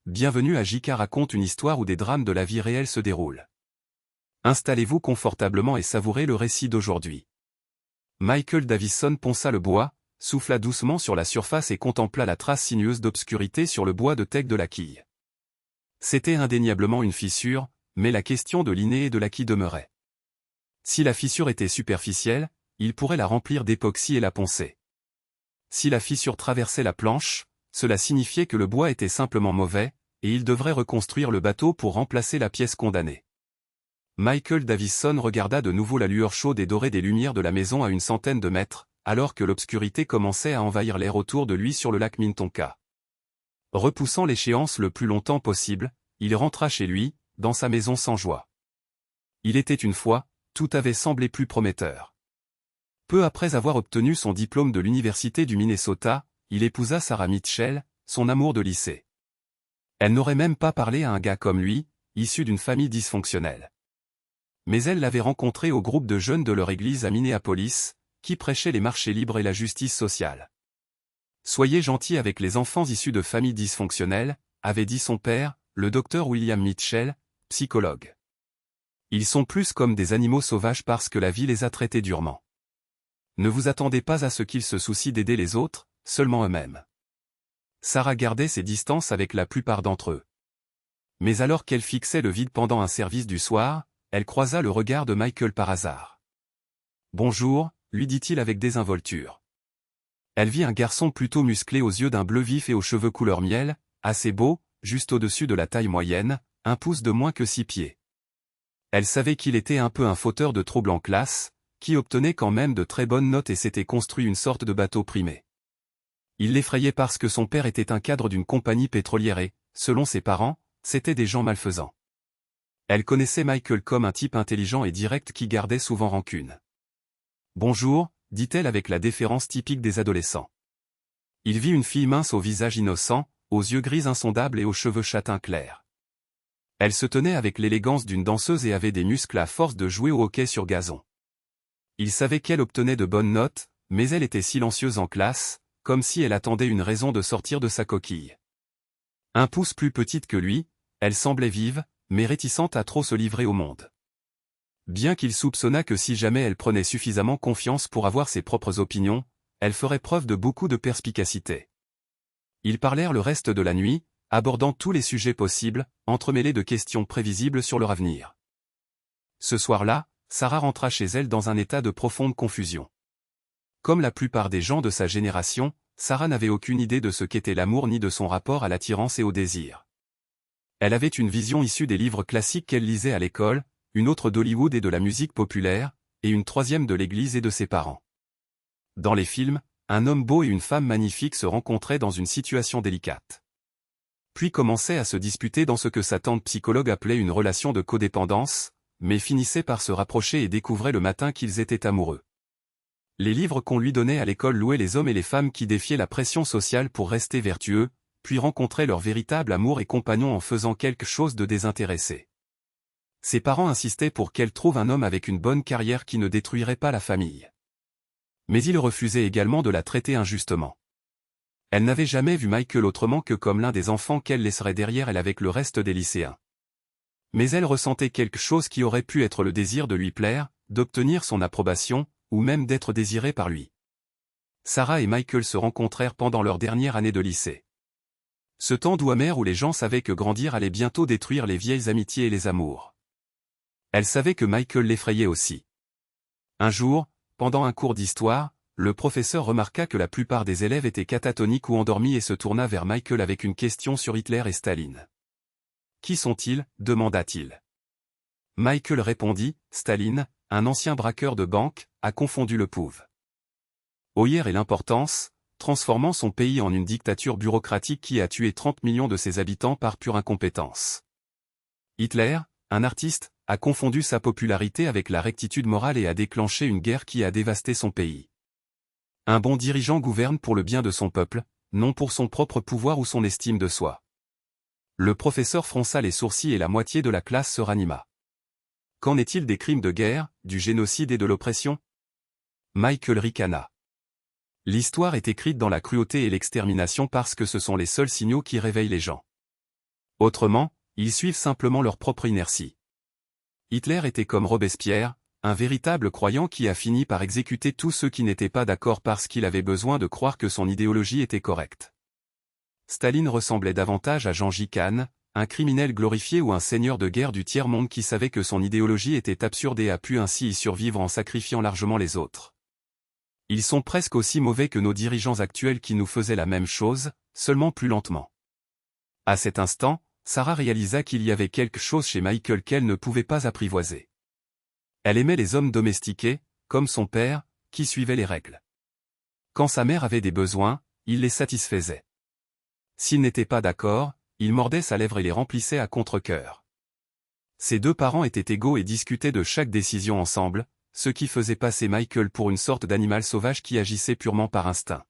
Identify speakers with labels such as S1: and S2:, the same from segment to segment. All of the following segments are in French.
S1: bienvenue à JK raconte une histoire où des drames de la vie réelle se déroulent. Installez-vous confortablement et savourez le récit d'aujourd'hui. Michael Davison ponça le bois, souffla doucement sur la surface et contempla la trace sinueuse d'obscurité sur le bois de teck de la quille. C'était indéniablement une fissure, mais la question de l'inné et de l'acquis demeurait. Si la fissure était superficielle, il pourrait la remplir d'époxy et la poncer. Si la fissure traversait la planche, cela signifiait que le bois était simplement mauvais, et il devrait reconstruire le bateau pour remplacer la pièce condamnée. Michael Davison regarda de nouveau la lueur chaude et dorée des lumières de la maison à une centaine de mètres, alors que l'obscurité commençait à envahir l'air autour de lui sur le lac Minnetonka. Repoussant l'échéance le plus longtemps possible, il rentra chez lui, dans sa maison sans joie. Il était une fois, tout avait semblé plus prometteur. Peu après avoir obtenu son diplôme de l'Université du Minnesota, il épousa Sarah Mitchell, son amour de lycée. Elle n'aurait même pas parlé à un gars comme lui, issu d'une famille dysfonctionnelle. Mais elle l'avait rencontré au groupe de jeunes de leur église à Minneapolis, qui prêchait les marchés libres et la justice sociale. « Soyez gentils avec les enfants issus de familles dysfonctionnelles », avait dit son père, le docteur William Mitchell, psychologue. Ils sont plus comme des animaux sauvages parce que la vie les a traités durement. Ne vous attendez pas à ce qu'ils se soucient d'aider les autres, seulement eux-mêmes. Sarah gardait ses distances avec la plupart d'entre eux. Mais alors qu'elle fixait le vide pendant un service du soir, elle croisa le regard de Michael par hasard. « Bonjour », lui dit-il avec désinvolture. Elle vit un garçon plutôt musclé aux yeux d'un bleu vif et aux cheveux couleur miel, assez beau, juste au-dessus de la taille moyenne, 1 pouce de moins que 6 pieds. Elle savait qu'il était un peu un fauteur de troubles en classe, qui obtenait quand même de très bonnes notes et s'était construit une sorte de bateau primé. Il l'effrayait parce que son père était un cadre d'une compagnie pétrolière et, selon ses parents, c'étaient des gens malfaisants. Elle connaissait Michael comme un type intelligent et direct qui gardait souvent rancune. « Bonjour », dit-elle avec la déférence typique des adolescents. Il vit une fille mince au visage innocent, aux yeux gris insondables et aux cheveux châtains clairs. Elle se tenait avec l'élégance d'une danseuse et avait des muscles à force de jouer au hockey sur gazon. Il savait qu'elle obtenait de bonnes notes, mais elle était silencieuse en classe, comme si elle attendait une raison de sortir de sa coquille. 1 pouce plus petite que lui, elle semblait vive, mais réticente à trop se livrer au monde. Bien qu'il soupçonnât que si jamais elle prenait suffisamment confiance pour avoir ses propres opinions, elle ferait preuve de beaucoup de perspicacité. Ils parlèrent le reste de la nuit, abordant tous les sujets possibles, entremêlés de questions prévisibles sur leur avenir. Ce soir-là, Sarah rentra chez elle dans un état de profonde confusion. Comme la plupart des gens de sa génération, Sarah n'avait aucune idée de ce qu'était l'amour ni de son rapport à l'attirance et au désir. Elle avait une vision issue des livres classiques qu'elle lisait à l'école, une autre d'Hollywood et de la musique populaire, et une troisième de l'église et de ses parents. Dans les films, un homme beau et une femme magnifique se rencontraient dans une situation délicate. Puis commençaient à se disputer dans ce que sa tante psychologue appelait une relation de codépendance, mais finissaient par se rapprocher et découvraient le matin qu'ils étaient amoureux. Les livres qu'on lui donnait à l'école louaient les hommes et les femmes qui défiaient la pression sociale pour rester vertueux, puis rencontraient leur véritable amour et compagnon en faisant quelque chose de désintéressé. Ses parents insistaient pour qu'elle trouve un homme avec une bonne carrière qui ne détruirait pas la famille. Mais ils refusaient également de la traiter injustement. Elle n'avait jamais vu Michael autrement que comme l'un des enfants qu'elle laisserait derrière elle avec le reste des lycéens. Mais elle ressentait quelque chose qui aurait pu être le désir de lui plaire, d'obtenir son approbation, ou même d'être désirée par lui. Sarah et Michael se rencontrèrent pendant leur dernière année de lycée. Ce temps doux amer où les gens savaient que grandir allait bientôt détruire les vieilles amitiés et les amours. Elle savait que Michael l'effrayait aussi. Un jour, pendant un cours d'histoire, le professeur remarqua que la plupart des élèves étaient catatoniques ou endormis et se tourna vers Michael avec une question sur Hitler et Staline. « Qui sont-ils » demanda-t-il. Michael répondit, « Staline, un ancien braqueur de banque, a confondu le pouve. Hier et l'importance, transformant son pays en une dictature bureaucratique qui a tué 30 millions de ses habitants par pure incompétence. Hitler, un artiste, a confondu sa popularité avec la rectitude morale et a déclenché une guerre qui a dévasté son pays. Un bon dirigeant gouverne pour le bien de son peuple, non pour son propre pouvoir ou son estime de soi. » Le professeur fronça les sourcils et la moitié de la classe se ranima. « Qu'en est-il des crimes de guerre, du génocide et de l'oppression » Michael ricana. « L'histoire est écrite dans la cruauté et l'extermination parce que ce sont les seuls signaux qui réveillent les gens. Autrement, ils suivent simplement leur propre inertie. Hitler était comme Robespierre, un véritable croyant qui a fini par exécuter tous ceux qui n'étaient pas d'accord parce qu'il avait besoin de croire que son idéologie était correcte. Staline ressemblait davantage à Gengis Khan, un criminel glorifié ou un seigneur de guerre du tiers-monde qui savait que son idéologie était absurde et a pu ainsi y survivre en sacrifiant largement les autres. Ils sont presque aussi mauvais que nos dirigeants actuels qui nous faisaient la même chose, seulement plus lentement. À cet instant, Sarah réalisa qu'il y avait quelque chose chez Michael qu'elle ne pouvait pas apprivoiser. Elle aimait les hommes domestiqués, comme son père, qui suivaient les règles. Quand sa mère avait des besoins, il les satisfaisait. S'il n'était pas d'accord, il mordait sa lèvre et les remplissait à contre-cœur. Ses deux parents étaient égaux et discutaient de chaque décision ensemble, ce qui faisait passer Michael pour une sorte d'animal sauvage qui agissait purement par instinct.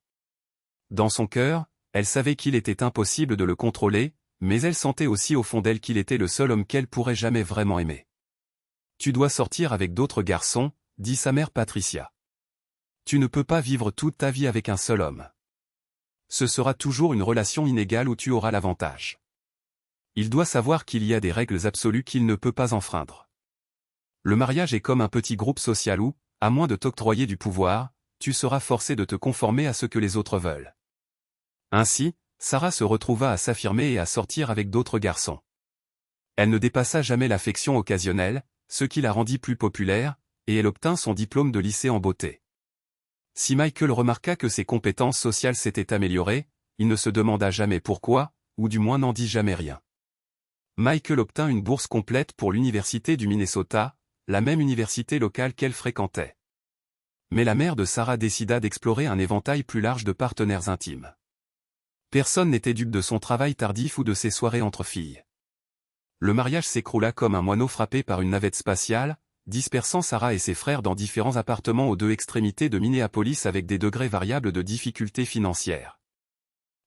S1: Dans son cœur, elle savait qu'il était impossible de le contrôler, mais elle sentait aussi au fond d'elle qu'il était le seul homme qu'elle pourrait jamais vraiment aimer. « Tu dois sortir avec d'autres garçons, » dit sa mère Patricia. « Tu ne peux pas vivre toute ta vie avec un seul homme. Ce sera toujours une relation inégale où tu auras l'avantage. Il doit savoir qu'il y a des règles absolues qu'il ne peut pas enfreindre. Le mariage est comme un petit groupe social où, à moins de t'octroyer du pouvoir, tu seras forcé de te conformer à ce que les autres veulent. » Ainsi, Sarah se retrouva à s'affirmer et à sortir avec d'autres garçons. Elle ne dépassa jamais l'affection occasionnelle, ce qui la rendit plus populaire, et elle obtint son diplôme de lycée en beauté. Si Michael remarqua que ses compétences sociales s'étaient améliorées, il ne se demanda jamais pourquoi, ou du moins n'en dit jamais rien. Michael obtint une bourse complète pour l'université du Minnesota, la même université locale qu'elle fréquentait. Mais la mère de Sarah décida d'explorer un éventail plus large de partenaires intimes. Personne n'était dupe de son travail tardif ou de ses soirées entre filles. Le mariage s'écroula comme un moineau frappé par une navette spatiale, dispersant Sarah et ses frères dans différents appartements aux deux extrémités de Minneapolis avec des degrés variables de difficulté financière.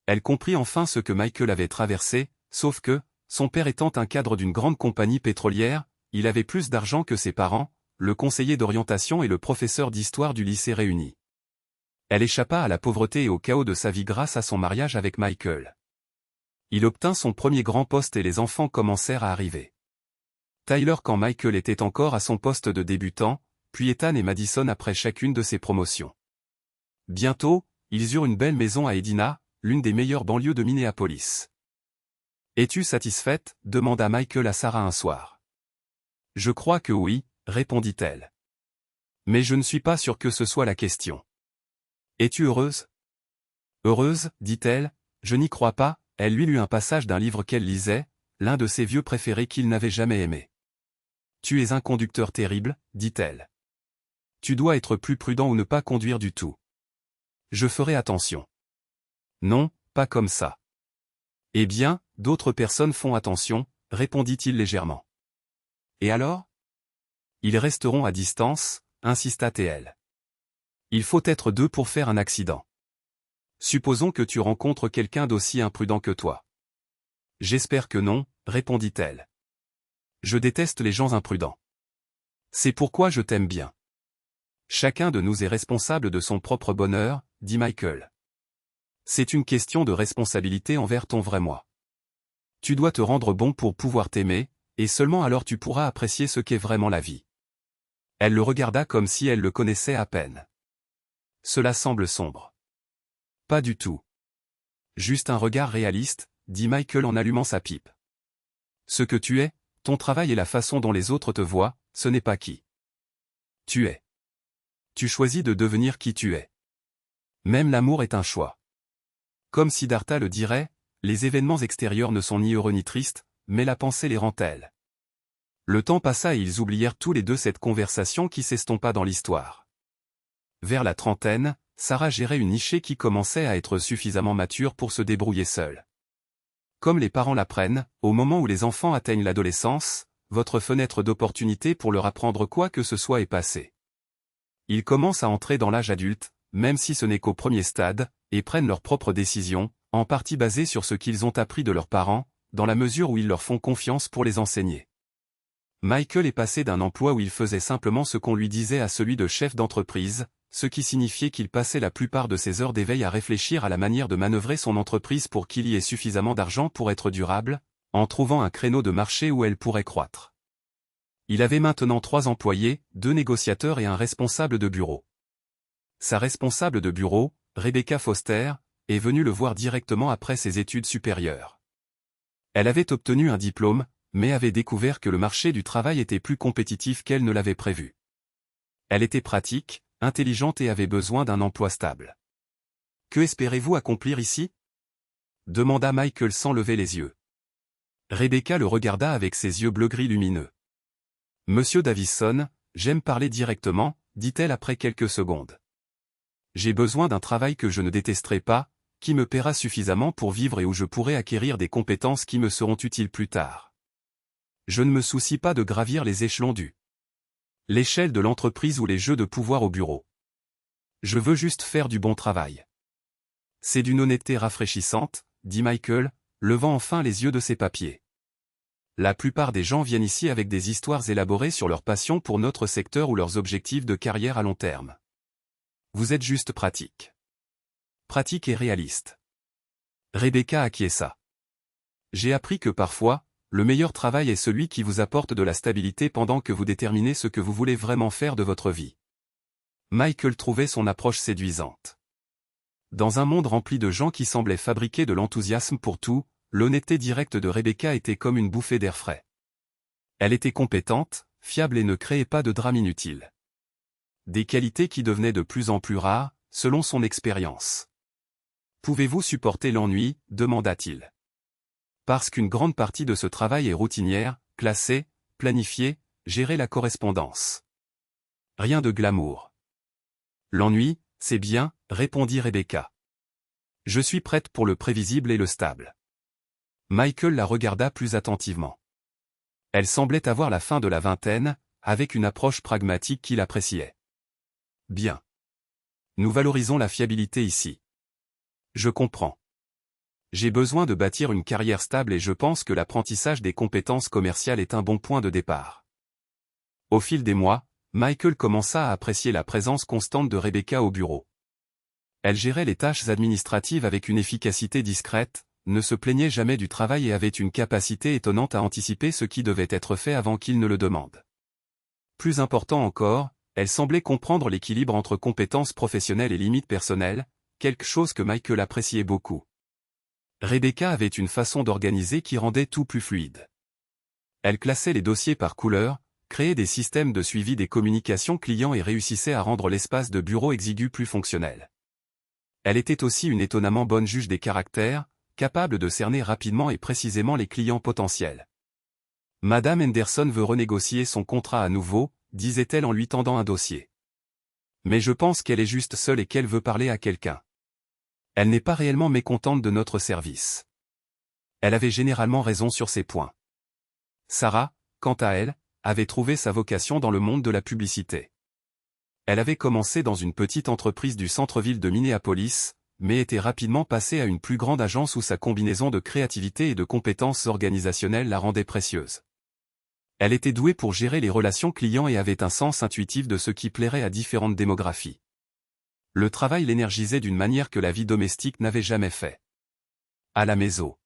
S1: Elle comprit enfin ce que Michael avait traversé, sauf que, son père étant un cadre d'une grande compagnie pétrolière, il avait plus d'argent que ses parents, le conseiller d'orientation et le professeur d'histoire du lycée réunis. Elle échappa à la pauvreté et au chaos de sa vie grâce à son mariage avec Michael. Il obtint son premier grand poste et les enfants commencèrent à arriver. Tyler quand Michael était encore à son poste de débutant, puis Ethan et Madison après chacune de ses promotions. Bientôt, ils eurent une belle maison à Edina, l'une des meilleures banlieues de Minneapolis. « Es-tu satisfaite ?» demanda Michael à Sarah un soir. « Je crois que oui, » répondit-elle. « Mais je ne suis pas sûr que ce soit la question. » « Es-tu heureuse ?»« Heureuse, dit-elle, je n'y crois pas. » Elle lui lut un passage d'un livre qu'elle lisait, l'un de ses vieux préférés qu'il n'avait jamais aimé. « Tu es un conducteur terrible, dit-elle. Tu dois être plus prudent ou ne pas conduire du tout. »« Je ferai attention. »« Non, pas comme ça. »« Eh bien, d'autres personnes font attention, » répondit-il légèrement. « Et alors ? » « Ils resteront à distance, » insista T.L. « Il faut être deux pour faire un accident. Supposons que tu rencontres quelqu'un d'aussi imprudent que toi. »« J'espère que non, » répondit-elle. « Je déteste les gens imprudents. C'est pourquoi je t'aime bien. »« Chacun de nous est responsable de son propre bonheur, » dit Michael. « C'est une question de responsabilité envers ton vrai moi. Tu dois te rendre bon pour pouvoir t'aimer, et seulement alors tu pourras apprécier ce qu'est vraiment la vie. » Elle le regarda comme si elle le connaissait à peine. « Cela semble sombre. »« Pas du tout. Juste un regard réaliste, » dit Michael en allumant sa pipe. « Ce que tu es, ton travail et la façon dont les autres te voient, ce n'est pas qui tu es. Tu choisis de devenir qui tu es. Même l'amour est un choix. Comme Siddhartha le dirait, les événements extérieurs ne sont ni heureux ni tristes, mais la pensée les rend tels. » Le temps passa et ils oublièrent tous les deux cette conversation qui s'estompa dans l'histoire. Vers la trentaine, Sarah gérait une nichée qui commençait à être suffisamment mature pour se débrouiller seule. Comme les parents l'apprennent, au moment où les enfants atteignent l'adolescence, votre fenêtre d'opportunité pour leur apprendre quoi que ce soit est passée. Ils commencent à entrer dans l'âge adulte, même si ce n'est qu'au premier stade, et prennent leurs propres décisions, en partie basées sur ce qu'ils ont appris de leurs parents, dans la mesure où ils leur font confiance pour les enseigner. Michael est passé d'un emploi où il faisait simplement ce qu'on lui disait à celui de chef d'entreprise, ce qui signifiait qu'il passait la plupart de ses heures d'éveil à réfléchir à la manière de manœuvrer son entreprise pour qu'il y ait suffisamment d'argent pour être durable, en trouvant un créneau de marché où elle pourrait croître. Il avait maintenant 3 employés, 2 négociateurs et un responsable de bureau. Sa responsable de bureau, Rebecca Foster, est venue le voir directement après ses études supérieures. Elle avait obtenu un diplôme, mais avait découvert que le marché du travail était plus compétitif qu'elle ne l'avait prévu. Elle était pratique, intelligente et avait besoin d'un emploi stable. « Que espérez-vous accomplir ici ?» demanda Michael sans lever les yeux. Rebecca le regarda avec ses yeux bleu-gris lumineux. « Monsieur Davison, j'aime parler directement, dit-elle après quelques secondes. J'ai besoin d'un travail que je ne détesterai pas, qui me paiera suffisamment pour vivre et où je pourrai acquérir des compétences qui me seront utiles plus tard. Je ne me soucie pas de gravir les échelons l'échelle de l'entreprise ou les jeux de pouvoir au bureau. Je veux juste faire du bon travail. » C'est d'une honnêteté rafraîchissante, dit Michael, levant enfin les yeux de ses papiers. La plupart des gens viennent ici avec des histoires élaborées sur leur passion pour notre secteur ou leurs objectifs de carrière à long terme. Vous êtes juste pratique. Pratique et réaliste. Rebecca acquiesça. J'ai appris que parfois, le meilleur travail est celui qui vous apporte de la stabilité pendant que vous déterminez ce que vous voulez vraiment faire de votre vie. Michael trouvait son approche séduisante. Dans un monde rempli de gens qui semblaient fabriquer de l'enthousiasme pour tout, l'honnêteté directe de Rebecca était comme une bouffée d'air frais. Elle était compétente, fiable et ne créait pas de drame inutile. Des qualités qui devenaient de plus en plus rares, selon son expérience. « Pouvez-vous supporter l'ennui ?» demanda-t-il. Parce qu'une grande partie de ce travail est routinière, classer, planifier, gérer la correspondance. Rien de glamour. L'ennui, c'est bien, répondit Rebecca. Je suis prête pour le prévisible et le stable. Michael la regarda plus attentivement. Elle semblait avoir la fin de la vingtaine, avec une approche pragmatique qu'il appréciait. Bien. Nous valorisons la fiabilité ici. Je comprends. J'ai besoin de bâtir une carrière stable et je pense que l'apprentissage des compétences commerciales est un bon point de départ. Au fil des mois, Michael commença à apprécier la présence constante de Rebecca au bureau. Elle gérait les tâches administratives avec une efficacité discrète, ne se plaignait jamais du travail et avait une capacité étonnante à anticiper ce qui devait être fait avant qu'il ne le demande. Plus important encore, elle semblait comprendre l'équilibre entre compétences professionnelles et limites personnelles, quelque chose que Michael appréciait beaucoup. Rebecca avait une façon d'organiser qui rendait tout plus fluide. Elle classait les dossiers par couleur, créait des systèmes de suivi des communications clients et réussissait à rendre l'espace de bureau exigu plus fonctionnel. Elle était aussi une étonnamment bonne juge des caractères, capable de cerner rapidement et précisément les clients potentiels. « Madame Henderson veut renégocier son contrat à nouveau », disait-elle en lui tendant un dossier. « Mais je pense qu'elle est juste seule et qu'elle veut parler à quelqu'un. Elle n'est pas réellement mécontente de notre service. » Elle avait généralement raison sur ces points. Sarah, quant à elle, avait trouvé sa vocation dans le monde de la publicité. Elle avait commencé dans une petite entreprise du centre-ville de Minneapolis, mais était rapidement passée à une plus grande agence où sa combinaison de créativité et de compétences organisationnelles la rendait précieuse. Elle était douée pour gérer les relations clients et avait un sens intuitif de ce qui plairait à différentes démographies. Le travail l'énergisait d'une manière que la vie domestique n'avait jamais fait. À la maison.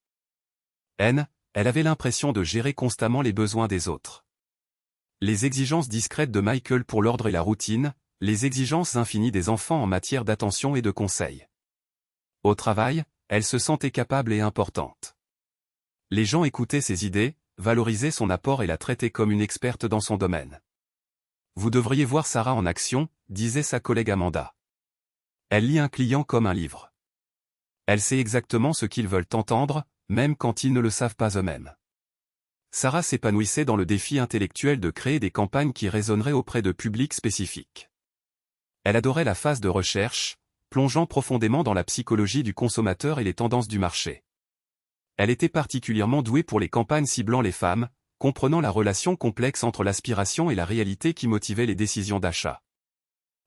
S1: Elle avait l'impression de gérer constamment les besoins des autres. Les exigences discrètes de Michael pour l'ordre et la routine, les exigences infinies des enfants en matière d'attention et de conseil. Au travail, elle se sentait capable et importante. Les gens écoutaient ses idées, valorisaient son apport et la traitaient comme une experte dans son domaine. « Vous devriez voir Sarah en action », disait sa collègue Amanda. Elle lit un client comme un livre. Elle sait exactement ce qu'ils veulent entendre, même quand ils ne le savent pas eux-mêmes. Sarah s'épanouissait dans le défi intellectuel de créer des campagnes qui résonneraient auprès de publics spécifiques. Elle adorait la phase de recherche, plongeant profondément dans la psychologie du consommateur et les tendances du marché. Elle était particulièrement douée pour les campagnes ciblant les femmes, comprenant la relation complexe entre l'aspiration et la réalité qui motivait les décisions d'achat.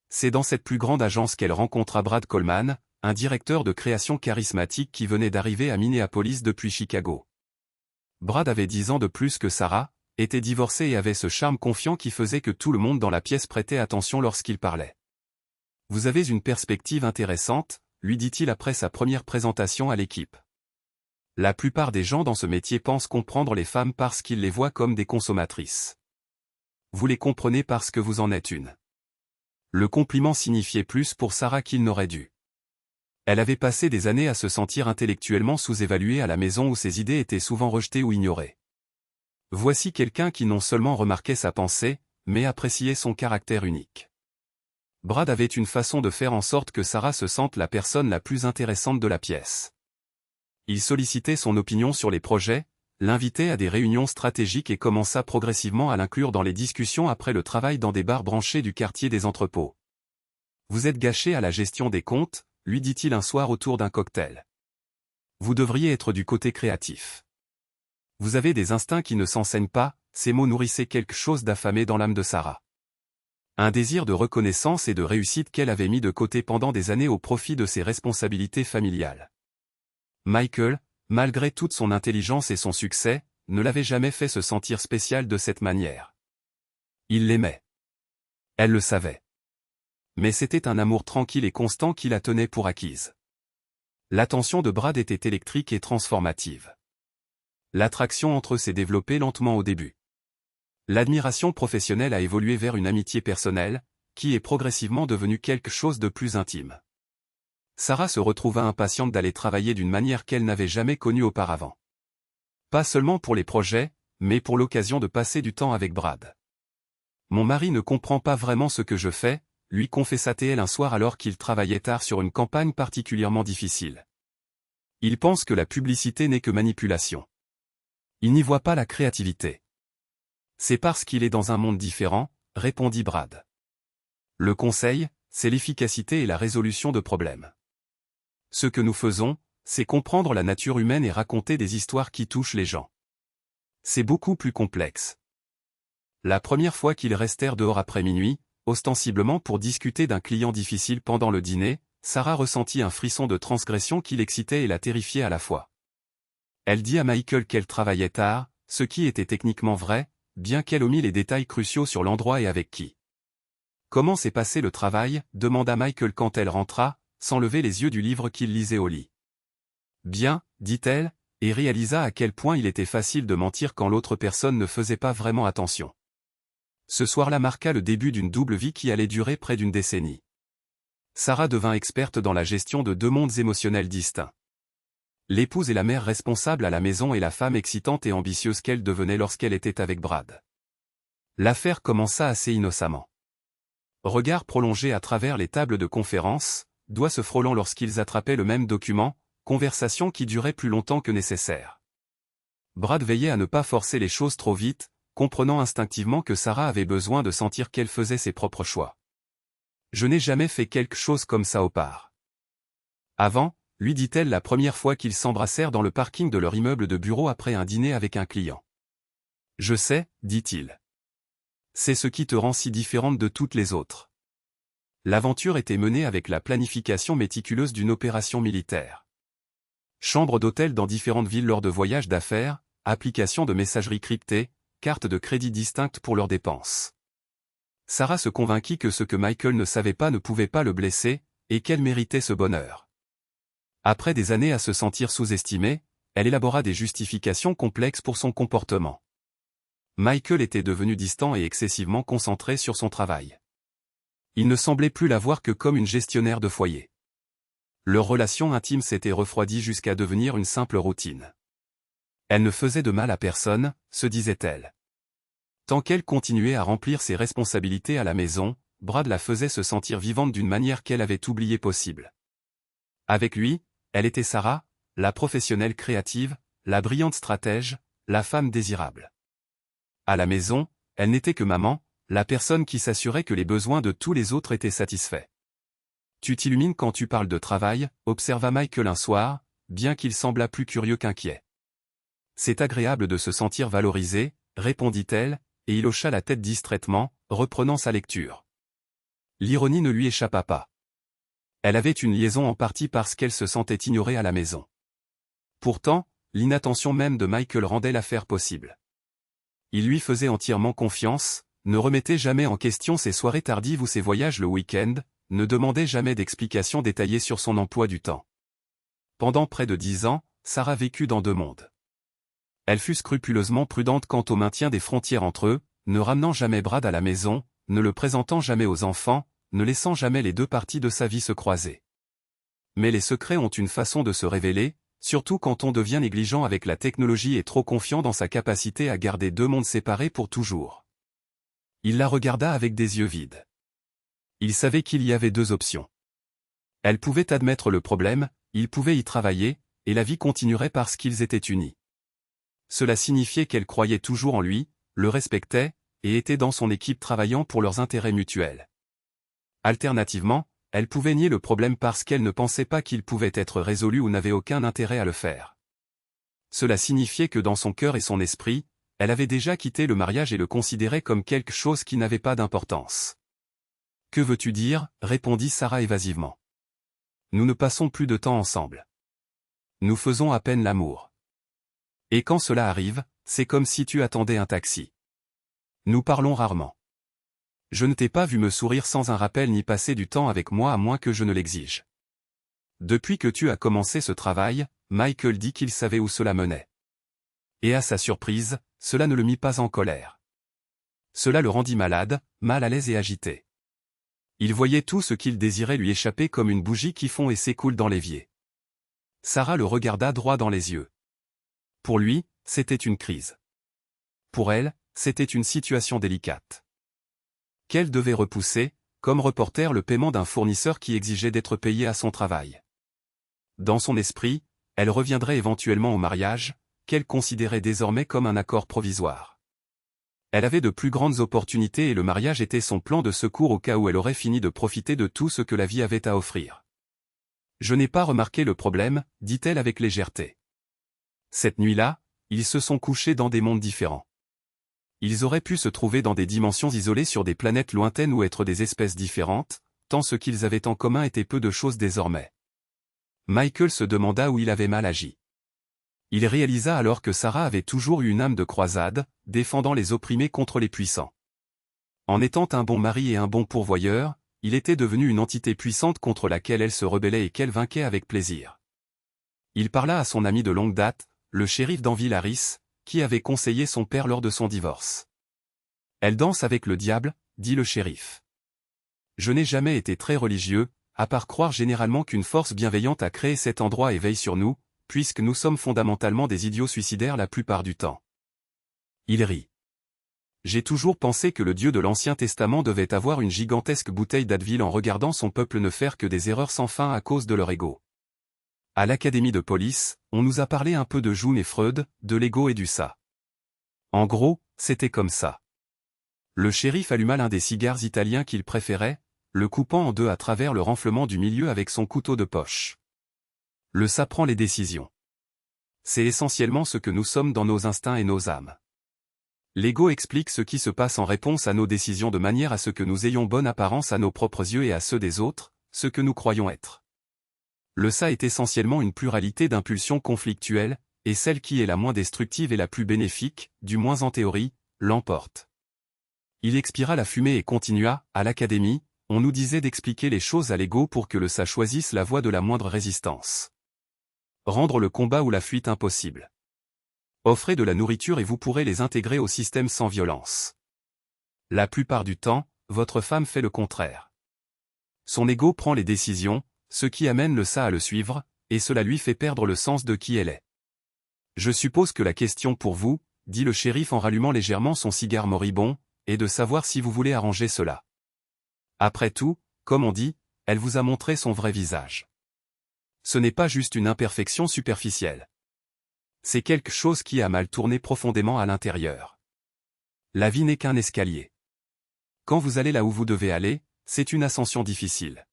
S1: C'est dans cette plus grande agence qu'elle rencontra Brad Coleman, un directeur de création charismatique qui venait d'arriver à Minneapolis depuis Chicago. Brad avait 10 ans de plus que Sarah, était divorcé et avait ce charme confiant qui faisait que tout le monde dans la pièce prêtait attention lorsqu'il parlait. « Vous avez une perspective intéressante », lui dit-il après sa première présentation à l'équipe. La plupart des gens dans ce métier pensent comprendre les femmes parce qu'ils les voient comme des consommatrices. Vous les comprenez parce que vous en êtes une. Le compliment signifiait plus pour Sarah qu'il n'aurait dû. Elle avait passé des années à se sentir intellectuellement sous-évaluée à la maison où ses idées étaient souvent rejetées ou ignorées. Voici quelqu'un qui non seulement remarquait sa pensée, mais appréciait son caractère unique. Brad avait une façon de faire en sorte que Sarah se sente la personne la plus intéressante de la pièce. Il sollicitait son opinion sur les projets, l'invitait à des réunions stratégiques et commença progressivement à l'inclure dans les discussions après le travail dans des bars branchés du quartier des entrepôts. « Vous êtes gâché à la gestion des comptes », lui dit-il un soir autour d'un cocktail. « Vous devriez être du côté créatif. Vous avez des instincts qui ne s'enseignent pas », ces mots nourrissaient quelque chose d'affamé dans l'âme de Sarah. Un désir de reconnaissance et de réussite qu'elle avait mis de côté pendant des années au profit de ses responsabilités familiales. Michael, malgré toute son intelligence et son succès, ne l'avait jamais fait se sentir spécial de cette manière. Il l'aimait. Elle le savait. Mais c'était un amour tranquille et constant qui la tenait pour acquise. L'attention de Brad était électrique et transformative. L'attraction entre eux s'est développée lentement au début. L'admiration professionnelle a évolué vers une amitié personnelle, qui est progressivement devenue quelque chose de plus intime. Sarah se retrouva impatiente d'aller travailler d'une manière qu'elle n'avait jamais connue auparavant. Pas seulement pour les projets, mais pour l'occasion de passer du temps avec Brad. « Mon mari ne comprend pas vraiment ce que je fais », lui confessa-t-elle un soir alors qu'il travaillait tard sur une campagne particulièrement difficile. « Il pense que la publicité n'est que manipulation. Il n'y voit pas la créativité. » « C'est parce qu'il est dans un monde différent », répondit Brad. « Le conseil, c'est l'efficacité et la résolution de problèmes. Ce que nous faisons, c'est comprendre la nature humaine et raconter des histoires qui touchent les gens. C'est beaucoup plus complexe. » La première fois qu'ils restèrent dehors après minuit, ostensiblement pour discuter d'un client difficile pendant le dîner, Sarah ressentit un frisson de transgression qui l'excitait et la terrifiait à la fois. Elle dit à Michael qu'elle travaillait tard, ce qui était techniquement vrai, bien qu'elle omit les détails cruciaux sur l'endroit et avec qui. « Comment s'est passé le travail ?» demanda Michael quand elle rentra, sans lever les yeux du livre qu'il lisait au lit. « Bien, » dit-elle, et réalisa à quel point il était facile de mentir quand l'autre personne ne faisait pas vraiment attention. Ce soir-là marqua le début d'une double vie qui allait durer près d'une décennie. Sarah devint experte dans la gestion de deux mondes émotionnels distincts. L'épouse et la mère responsable à la maison et la femme excitante et ambitieuse qu'elle devenait lorsqu'elle était avec Brad. L'affaire commença assez innocemment. Regard prolongé à travers les tables de conférence, doigts se frôlant lorsqu'ils attrapaient le même document, conversation qui durait plus longtemps que nécessaire. Brad veillait à ne pas forcer les choses trop vite, comprenant instinctivement que Sarah avait besoin de sentir qu'elle faisait ses propres choix. « Je n'ai jamais fait quelque chose comme ça auparavant. Avant, lui dit-elle la première fois qu'ils s'embrassèrent dans le parking de leur immeuble de bureau après un dîner avec un client. « Je sais, dit-il. C'est ce qui te rend si différente de toutes les autres. » L'aventure était menée avec la planification méticuleuse d'une opération militaire. Chambre d'hôtel dans différentes villes lors de voyages d'affaires, application de messagerie cryptée, cartes de crédit distinctes pour leurs dépenses. Sarah se convainquit que ce que Michael ne savait pas ne pouvait pas le blesser, et qu'elle méritait ce bonheur. Après des années à se sentir sous-estimée, elle élabora des justifications complexes pour son comportement. Michael était devenu distant et excessivement concentré sur son travail. Il ne semblait plus la voir que comme une gestionnaire de foyer. Leur relation intime s'était refroidie jusqu'à devenir une simple routine. Elle ne faisait de mal à personne, se disait-elle. Tant qu'elle continuait à remplir ses responsabilités à la maison, Brad la faisait se sentir vivante d'une manière qu'elle avait oublié possible. Avec lui, elle était Sarah, la professionnelle créative, la brillante stratège, la femme désirable. À la maison, elle n'était que maman, la personne qui s'assurait que les besoins de tous les autres étaient satisfaits. « Tu t'illumines quand tu parles de travail », observa Michael un soir, bien qu'il semblât plus curieux qu'inquiet. « C'est agréable de se sentir valorisé », répondit-elle, et il hocha la tête distraitement, reprenant sa lecture. L'ironie ne lui échappa pas. Elle avait une liaison en partie parce qu'elle se sentait ignorée à la maison. Pourtant, l'inattention même de Michael rendait l'affaire possible. Il lui faisait entièrement confiance, ne remettait jamais en question ses soirées tardives ou ses voyages le week-end, ne demandait jamais d'explications détaillées sur son emploi du temps. Pendant près de 10 ans, Sarah vécut dans deux mondes. Elle fut scrupuleusement prudente quant au maintien des frontières entre eux, ne ramenant jamais Brad à la maison, ne le présentant jamais aux enfants, ne laissant jamais les deux parties de sa vie se croiser. Mais les secrets ont une façon de se révéler, surtout quand on devient négligent avec la technologie et trop confiant dans sa capacité à garder deux mondes séparés pour toujours. Il la regarda avec des yeux vides. Il savait qu'il y avait deux options. Elle pouvait admettre le problème, il pouvait y travailler, et la vie continuerait parce qu'ils étaient unis. Cela signifiait qu'elle croyait toujours en lui, le respectait, et était dans son équipe travaillant pour leurs intérêts mutuels. Alternativement, elle pouvait nier le problème parce qu'elle ne pensait pas qu'il pouvait être résolu ou n'avait aucun intérêt à le faire. Cela signifiait que dans son cœur et son esprit, elle avait déjà quitté le mariage et le considérait comme quelque chose qui n'avait pas d'importance. « Que veux-tu dire » répondit Sarah évasivement. « Nous ne passons plus de temps ensemble. Nous faisons à peine l'amour. Et quand cela arrive, c'est comme si tu attendais un taxi. Nous parlons rarement. Je ne t'ai pas vu me sourire sans un rappel ni passer du temps avec moi à moins que je ne l'exige. Depuis que tu as commencé ce travail, Michael dit qu'il savait où cela menait. Et à sa surprise, cela ne le mit pas en colère. Cela le rendit malade, mal à l'aise et agité. Il voyait tout ce qu'il désirait lui échapper comme une bougie qui fond et s'écoule dans l'évier. Sarah le regarda droit dans les yeux. Pour lui, c'était une crise. Pour elle, c'était une situation délicate. Qu'elle devait repousser, comme reporter le paiement d'un fournisseur qui exigeait d'être payé à son travail. Dans son esprit, elle reviendrait éventuellement au mariage, qu'elle considérait désormais comme un accord provisoire. Elle avait de plus grandes opportunités et le mariage était son plan de secours au cas où elle aurait fini de profiter de tout ce que la vie avait à offrir. « Je n'ai pas remarqué le problème, dit-elle avec légèreté. Cette nuit-là, ils se sont couchés dans des mondes différents. Ils auraient pu se trouver dans des dimensions isolées sur des planètes lointaines ou être des espèces différentes, tant ce qu'ils avaient en commun était peu de choses désormais. » Michael se demanda où il avait mal agi. Il réalisa alors que Sarah avait toujours eu une âme de croisade, défendant les opprimés contre les puissants. En étant un bon mari et un bon pourvoyeur, il était devenu une entité puissante contre laquelle elle se rebellait et qu'elle vainquait avec plaisir. Il parla à son ami de longue date, le shérif d'Anvil Harris, qui avait conseillé son père lors de son divorce. « Elle danse avec le diable, dit le shérif. Je n'ai jamais été très religieux, à part croire généralement qu'une force bienveillante a créé cet endroit et veille sur nous, puisque nous sommes fondamentalement des idiots suicidaires la plupart du temps. » Il rit. « J'ai toujours pensé que le Dieu de l'Ancien Testament devait avoir une gigantesque bouteille d'Advil en regardant son peuple ne faire que des erreurs sans fin à cause de leur ego. À l'académie de police, on nous a parlé un peu de Jung et Freud, de l'ego et du ça. En gros, c'était comme ça. » Le shérif alluma l'un des cigares italiens qu'il préférait, le coupant en deux à travers le renflement du milieu avec son couteau de poche. « Le ça prend les décisions. C'est essentiellement ce que nous sommes dans nos instincts et nos âmes. L'ego explique ce qui se passe en réponse à nos décisions de manière à ce que nous ayons bonne apparence à nos propres yeux et à ceux des autres, ce que nous croyons être. Le ça est essentiellement une pluralité d'impulsions conflictuelles, et celle qui est la moins destructive et la plus bénéfique, du moins en théorie, l'emporte. » Il expira la fumée et continua, à l'académie, on nous disait d'expliquer les choses à l'ego pour que le ça choisisse la voie de la moindre résistance. Rendre le combat ou la fuite impossible. Offrez de la nourriture et vous pourrez les intégrer au système sans violence. La plupart du temps, votre femme fait le contraire. Son ego prend les décisions, ce qui amène le ça à le suivre, et cela lui fait perdre le sens de qui elle est. Je suppose que la question pour vous, dit le shérif en rallumant légèrement son cigare moribond, est de savoir si vous voulez arranger cela. Après tout, comme on dit, elle vous a montré son vrai visage. Ce n'est pas juste une imperfection superficielle. C'est quelque chose qui a mal tourné profondément à l'intérieur. La vie n'est qu'un escalier. Quand vous allez là où vous devez aller, c'est une ascension difficile.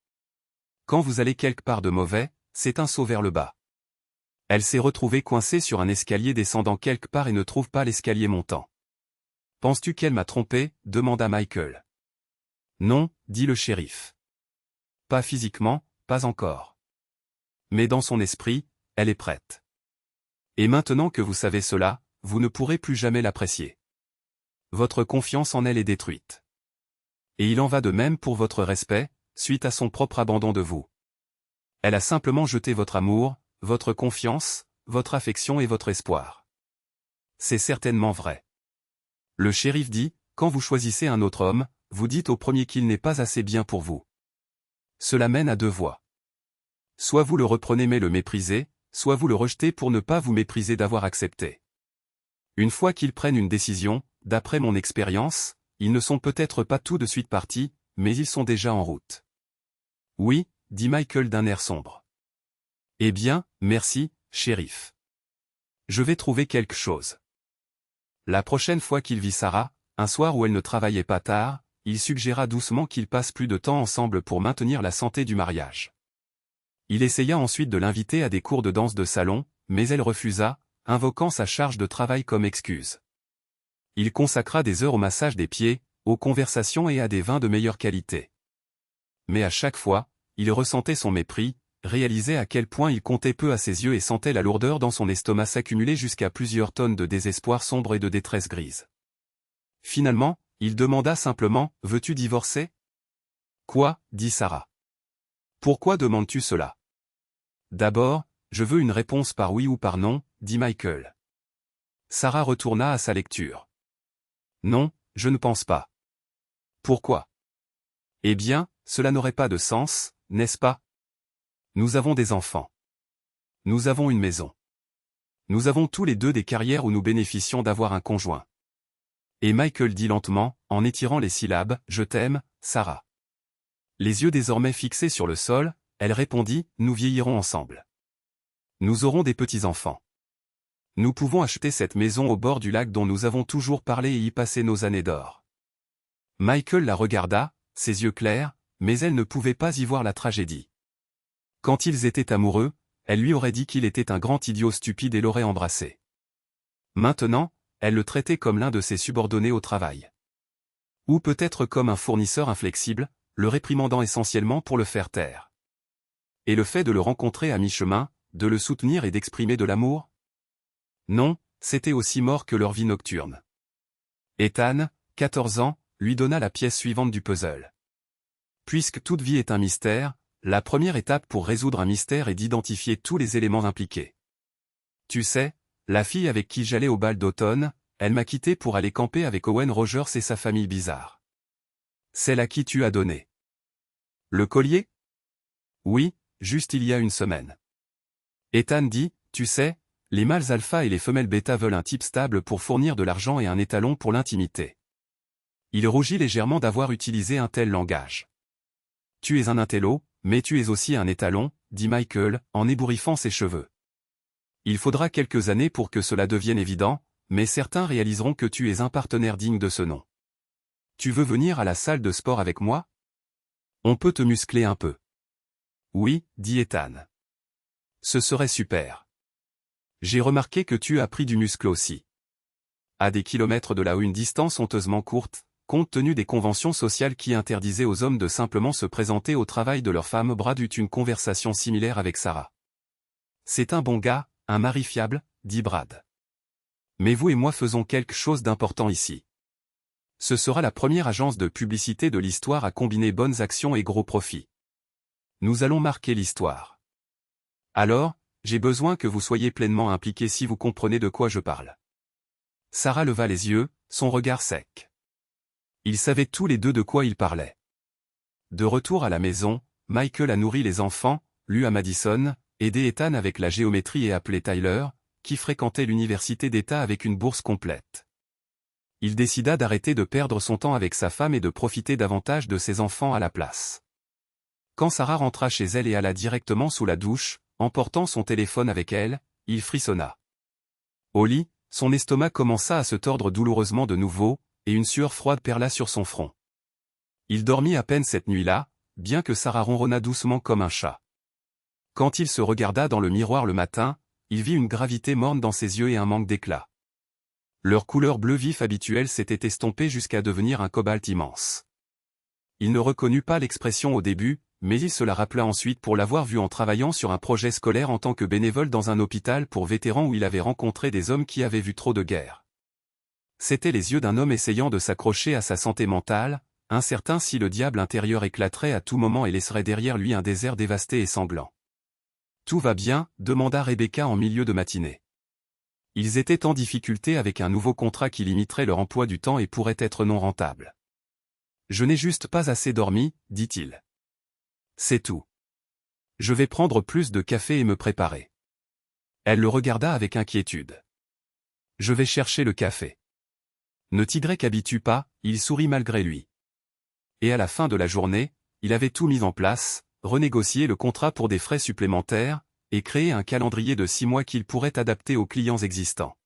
S1: Quand vous allez quelque part de mauvais, c'est un saut vers le bas. Elle s'est retrouvée coincée sur un escalier descendant quelque part et ne trouve pas l'escalier montant. « Penses-tu qu'elle m'a trompé » demanda Michael. « Non, dit le shérif. Pas physiquement, pas encore. Mais dans son esprit, elle est prête. Et maintenant que vous savez cela, vous ne pourrez plus jamais l'apprécier. Votre confiance en elle est détruite. Et il en va de même pour votre respect, suite à son propre abandon de vous. Elle a simplement jeté votre amour, votre confiance, votre affection et votre espoir. C'est certainement vrai. Le shérif dit, quand vous choisissez un autre homme, vous dites au premier qu'il n'est pas assez bien pour vous. Cela mène à deux voies. Soit vous le reprenez mais le méprisez, soit vous le rejetez pour ne pas vous mépriser d'avoir accepté. Une fois qu'ils prennent une décision, d'après mon expérience, ils ne sont peut-être pas tout de suite partis, mais ils sont déjà en route. Oui, dit Michael d'un air sombre. Eh bien, merci, shérif. Je vais trouver quelque chose. La prochaine fois qu'il vit Sarah, un soir où elle ne travaillait pas tard, il suggéra doucement qu'ils passent plus de temps ensemble pour maintenir la santé du mariage. Il essaya ensuite de l'inviter à des cours de danse de salon, mais elle refusa, invoquant sa charge de travail comme excuse. Il consacra des heures au massage des pieds, aux conversations et à des vins de meilleure qualité. Mais à chaque fois, il ressentait son mépris, réalisait à quel point il comptait peu à ses yeux et sentait la lourdeur dans son estomac s'accumuler jusqu'à plusieurs tonnes de désespoir sombre et de détresse grise. Finalement, il demanda simplement « Veux-tu divorcer ?» « Quoi ?» dit Sarah. « Pourquoi demandes-tu cela ?»« D'abord, je veux une réponse par oui ou par non, » dit Michael. Sarah retourna à sa lecture. « Non, je ne pense pas. »« Pourquoi ?»« Eh bien, cela n'aurait pas de sens, n'est-ce pas ? Nous avons des enfants. Nous avons une maison. Nous avons tous les deux des carrières où nous bénéficions d'avoir un conjoint. » Et Michael dit lentement, en étirant les syllabes, « Je t'aime, Sarah. » Les yeux désormais fixés sur le sol, elle répondit, « Nous vieillirons ensemble. Nous aurons des petits-enfants. Nous pouvons acheter cette maison au bord du lac dont nous avons toujours parlé et y passer nos années d'or. » Michael la regarda, ses yeux clairs, mais elle ne pouvait pas y voir la tragédie. Quand ils étaient amoureux, elle lui aurait dit qu'il était un grand idiot stupide et l'aurait embrassé. Maintenant, elle le traitait comme l'un de ses subordonnés au travail. Ou peut-être comme un fournisseur inflexible, le réprimandant essentiellement pour le faire taire. Et le fait de le rencontrer à mi-chemin, de le soutenir et d'exprimer de l'amour? Non, c'était aussi mort que leur vie nocturne. Ethan, 14 ans, lui donna la pièce suivante du puzzle. Puisque toute vie est un mystère, la première étape pour résoudre un mystère est d'identifier tous les éléments impliqués. Tu sais, la fille avec qui j'allais au bal d'automne, elle m'a quitté pour aller camper avec Owen Rogers et sa famille bizarre. Celle à qui tu as donné le collier? Oui, juste il y a une semaine. Ethan dit, tu sais, les mâles alpha et les femelles bêta veulent un type stable pour fournir de l'argent et un étalon pour l'intimité. Il rougit légèrement d'avoir utilisé un tel langage. Tu es un intello, mais tu es aussi un étalon, dit Michael, en ébouriffant ses cheveux. Il faudra quelques années pour que cela devienne évident, mais certains réaliseront que tu es un partenaire digne de ce nom. Tu veux venir à la salle de sport avec moi? On peut te muscler un peu. Oui, dit Ethan. Ce serait super. J'ai remarqué que tu as pris du muscle aussi. À des kilomètres de là où une distance honteusement courte, compte tenu des conventions sociales qui interdisaient aux hommes de simplement se présenter au travail de leur femme, Brad eut une conversation similaire avec Sarah. C'est un bon gars, un mari fiable, dit Brad. Mais vous et moi faisons quelque chose d'important ici. Ce sera la première agence de publicité de l'histoire à combiner bonnes actions et gros profits. Nous allons marquer l'histoire. Alors, j'ai besoin que vous soyez pleinement impliqués si vous comprenez de quoi je parle. Sarah leva les yeux, son regard sec. Ils savaient tous les deux de quoi ils parlaient. De retour à la maison, Michael a nourri les enfants, lu à Madison, aidé Ethan avec la géométrie et appelé Tyler, qui fréquentait l'université d'État avec une bourse complète. Il décida d'arrêter de perdre son temps avec sa femme et de profiter davantage de ses enfants à la place. Quand Sarah rentra chez elle et alla directement sous la douche, emportant son téléphone avec elle, il frissonna. Au lit, son estomac commença à se tordre douloureusement de nouveau, et une sueur froide perla sur son front. Il dormit à peine cette nuit-là, bien que Sarah ronronna doucement comme un chat. Quand il se regarda dans le miroir le matin, il vit une gravité morne dans ses yeux et un manque d'éclat. Leur couleur bleu vif habituelle s'était estompée jusqu'à devenir un cobalt immense. Il ne reconnut pas l'expression au début, mais il se la rappela ensuite pour l'avoir vue en travaillant sur un projet scolaire en tant que bénévole dans un hôpital pour vétérans où il avait rencontré des hommes qui avaient vu trop de guerres. C'étaient les yeux d'un homme essayant de s'accrocher à sa santé mentale, incertain si le diable intérieur éclaterait à tout moment et laisserait derrière lui un désert dévasté et sanglant. Tout va bien, demanda Rebecca en milieu de matinée. Ils étaient en difficulté avec un nouveau contrat qui limiterait leur emploi du temps et pourrait être non rentable. Je n'ai juste pas assez dormi, dit-il. C'est tout. Je vais prendre plus de café et me préparer. Elle le regarda avec inquiétude. Je vais chercher le café. Ne t'habitue pas, il sourit malgré lui. Et à la fin de la journée, il avait tout mis en place, renégocié le contrat pour des frais supplémentaires, et créé un calendrier de 6 mois qu'il pourrait adapter aux clients existants.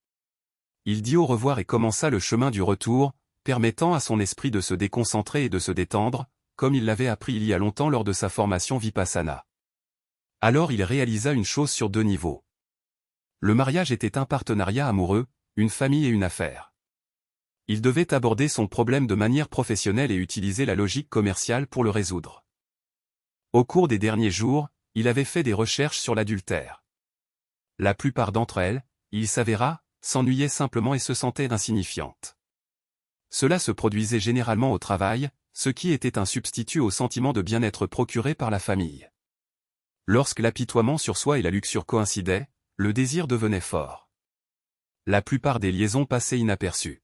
S1: Il dit au revoir et commença le chemin du retour, permettant à son esprit de se déconcentrer et de se détendre, comme il l'avait appris il y a longtemps lors de sa formation Vipassana. Alors il réalisa une chose sur 2 niveaux. Le mariage était un partenariat amoureux, une famille et une affaire. Il devait aborder son problème de manière professionnelle et utiliser la logique commerciale pour le résoudre. Au cours des derniers jours, il avait fait des recherches sur l'adultère. La plupart d'entre elles, il s'avéra, s'ennuyaient simplement et se sentaient insignifiantes. Cela se produisait généralement au travail, ce qui était un substitut au sentiment de bien-être procuré par la famille. Lorsque l'apitoiement sur soi et la luxure coïncidaient, le désir devenait fort. La plupart des liaisons passaient inaperçues.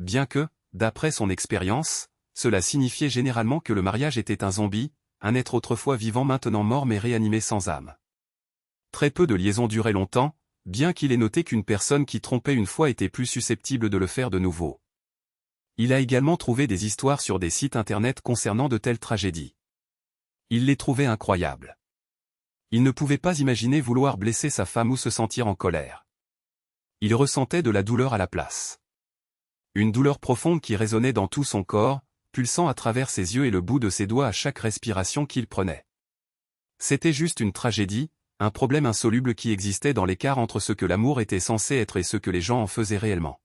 S1: Bien que, d'après son expérience, cela signifiait généralement que le mariage était un zombie, un être autrefois vivant maintenant mort mais réanimé sans âme. Très peu de liaisons duraient longtemps, bien qu'il ait noté qu'une personne qui trompait une fois était plus susceptible de le faire de nouveau. Il a également trouvé des histoires sur des sites internet concernant de telles tragédies. Il les trouvait incroyables. Il ne pouvait pas imaginer vouloir blesser sa femme ou se sentir en colère. Il ressentait de la douleur à la place. Une douleur profonde qui résonnait dans tout son corps, pulsant à travers ses yeux et le bout de ses doigts à chaque respiration qu'il prenait. C'était juste une tragédie, un problème insoluble qui existait dans l'écart entre ce que l'amour était censé être et ce que les gens en faisaient réellement.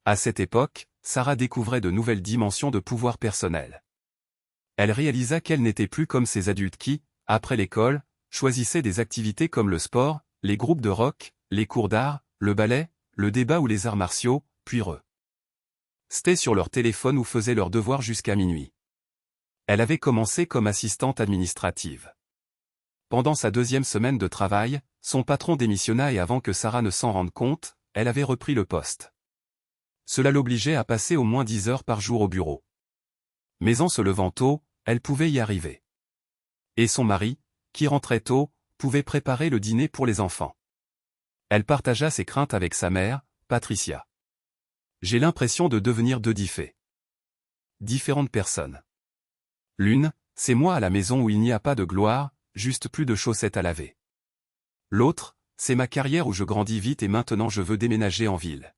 S1: À cette époque, Sarah découvrait de nouvelles dimensions de pouvoir personnel. Elle réalisa qu'elle n'était plus comme ces adultes qui, après l'école, choisissaient des activités comme le sport, les groupes de rock, les cours d'art, le ballet, le débat ou les arts martiaux, puis restaient sur leur téléphone ou faisaient leurs devoirs jusqu'à minuit. Elle avait commencé comme assistante administrative. Pendant sa 2e semaine de travail, son patron démissionna et avant que Sarah ne s'en rende compte, elle avait repris le poste. Cela l'obligeait à passer au moins 10 heures par jour au bureau. Mais en se levant tôt, elle pouvait y arriver. Et son mari, qui rentrait tôt, pouvait préparer le dîner pour les enfants. Elle partagea ses craintes avec sa mère, Patricia. J'ai l'impression de devenir différentes personnes. L'une, c'est moi à la maison où il n'y a pas de gloire, juste plus de chaussettes à laver. L'autre, c'est ma carrière où je grandis vite et maintenant je veux déménager en ville.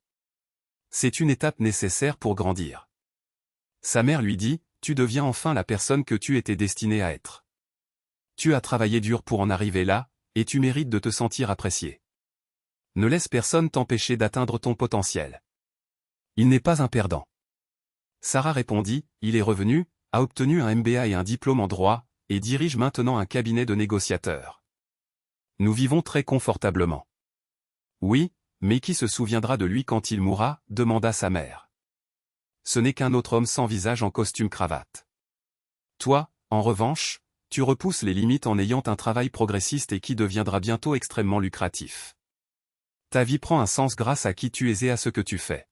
S1: C'est une étape nécessaire pour grandir. Sa mère lui dit, tu deviens enfin la personne que tu étais destinée à être. Tu as travaillé dur pour en arriver là, et tu mérites de te sentir apprécié. Ne laisse personne t'empêcher d'atteindre ton potentiel. Il n'est pas un perdant. Sarah répondit, il est revenu, a obtenu un MBA et un diplôme en droit, et dirige maintenant un cabinet de négociateurs. Nous vivons très confortablement. Oui, mais qui se souviendra de lui quand il mourra, demanda sa mère. Ce n'est qu'un autre homme sans visage en costume-cravate. Toi, en revanche, tu repousses les limites en ayant un travail progressiste et qui deviendra bientôt extrêmement lucratif. Ta vie prend un sens grâce à qui tu es et à ce que tu fais.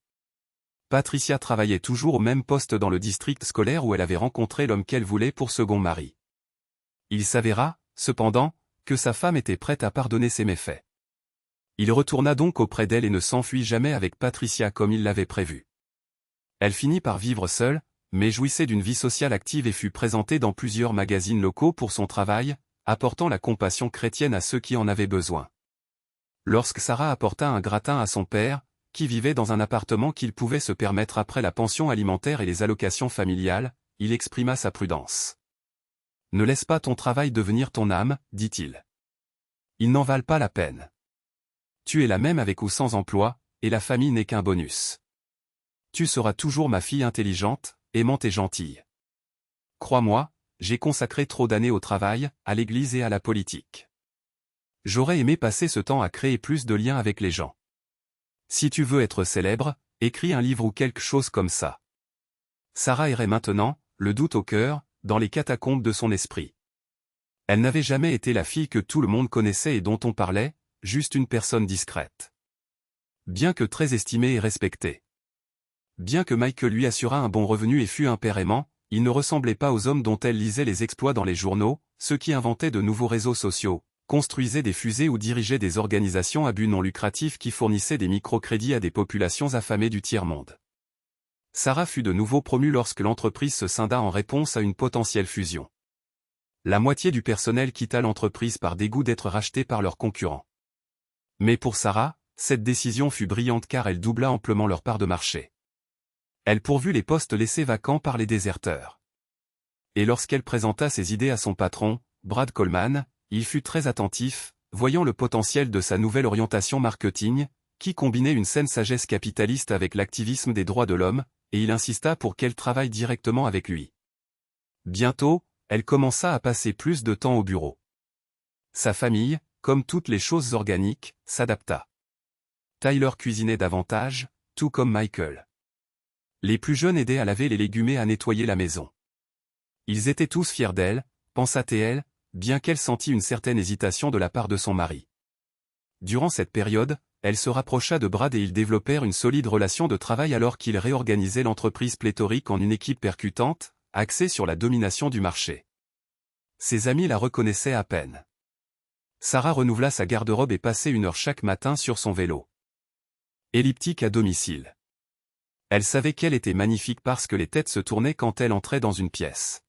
S1: Patricia travaillait toujours au même poste dans le district scolaire où elle avait rencontré l'homme qu'elle voulait pour second mari. Il s'avéra, cependant, que sa femme était prête à pardonner ses méfaits. Il retourna donc auprès d'elle et ne s'enfuit jamais avec Patricia comme il l'avait prévu. Elle finit par vivre seule, mais jouissait d'une vie sociale active et fut présentée dans plusieurs magazines locaux pour son travail, apportant la compassion chrétienne à ceux qui en avaient besoin. Lorsque Sarah apporta un gratin à son père, qui vivait dans un appartement qu'il pouvait se permettre après la pension alimentaire et les allocations familiales, il exprima sa prudence. « Ne laisse pas ton travail devenir ton âme, dit-il. Ils n'en valent pas la peine. Tu es la même avec ou sans emploi, et la famille n'est qu'un bonus. Tu seras toujours ma fille intelligente, aimante et gentille. Crois-moi, j'ai consacré trop d'années au travail, à l'église et à la politique. J'aurais aimé passer ce temps à créer plus de liens avec les gens. Si tu veux être célèbre, écris un livre ou quelque chose comme ça. » Sarah errait maintenant, le doute au cœur, dans les catacombes de son esprit. Elle n'avait jamais été la fille que tout le monde connaissait et dont on parlait, juste une personne discrète. Bien que très estimée et respectée. Bien que Michael lui assurât un bon revenu et fût un père aimant, il ne ressemblait pas aux hommes dont elle lisait les exploits dans les journaux, ceux qui inventaient de nouveaux réseaux sociaux, construisaient des fusées ou dirigeaient des organisations à but non lucratif qui fournissaient des microcrédits à des populations affamées du tiers-monde. Sarah fut de nouveau promue lorsque l'entreprise se scinda en réponse à une potentielle fusion. La moitié du personnel quitta l'entreprise par dégoût d'être racheté par leurs concurrents. Mais pour Sarah, cette décision fut brillante car elle doubla amplement leur part de marché. Elle pourvut les postes laissés vacants par les déserteurs. Et lorsqu'elle présenta ses idées à son patron, Brad Coleman, il fut très attentif, voyant le potentiel de sa nouvelle orientation marketing, qui combinait une saine sagesse capitaliste avec l'activisme des droits de l'homme, et il insista pour qu'elle travaille directement avec lui. Bientôt, elle commença à passer plus de temps au bureau. Sa famille, comme toutes les choses organiques, s'adapta. Tyler cuisinait davantage, tout comme Michael. Les plus jeunes aidaient à laver les légumes et à nettoyer la maison. Ils étaient tous fiers d'elle, pensa-t-elle, bien qu'elle sentît une certaine hésitation de la part de son mari. Durant cette période, elle se rapprocha de Brad et ils développèrent une solide relation de travail alors qu'ils réorganisaient l'entreprise pléthorique en une équipe percutante, axée sur la domination du marché. Ses amis la reconnaissaient à peine. Sarah renouvela sa garde-robe et passait 1 heure chaque matin sur son vélo elliptique à domicile. Elle savait qu'elle était magnifique parce que les têtes se tournaient quand elle entrait dans une pièce.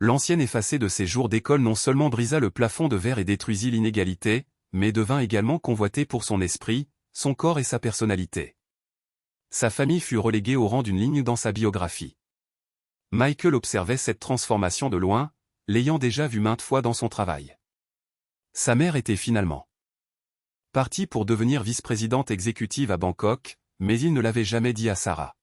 S1: L'ancienne effacée de ses jours d'école non seulement brisa le plafond de verre et détruisit l'inégalité, mais devint également convoitée pour son esprit, son corps et sa personnalité. Sa famille fut reléguée au rang d'une ligne dans sa biographie. Michael observait cette transformation de loin, l'ayant déjà vue maintes fois dans son travail. Sa mère était finalement partie pour devenir vice-présidente exécutive à Bangkok, mais il ne l'avait jamais dit à Sarah.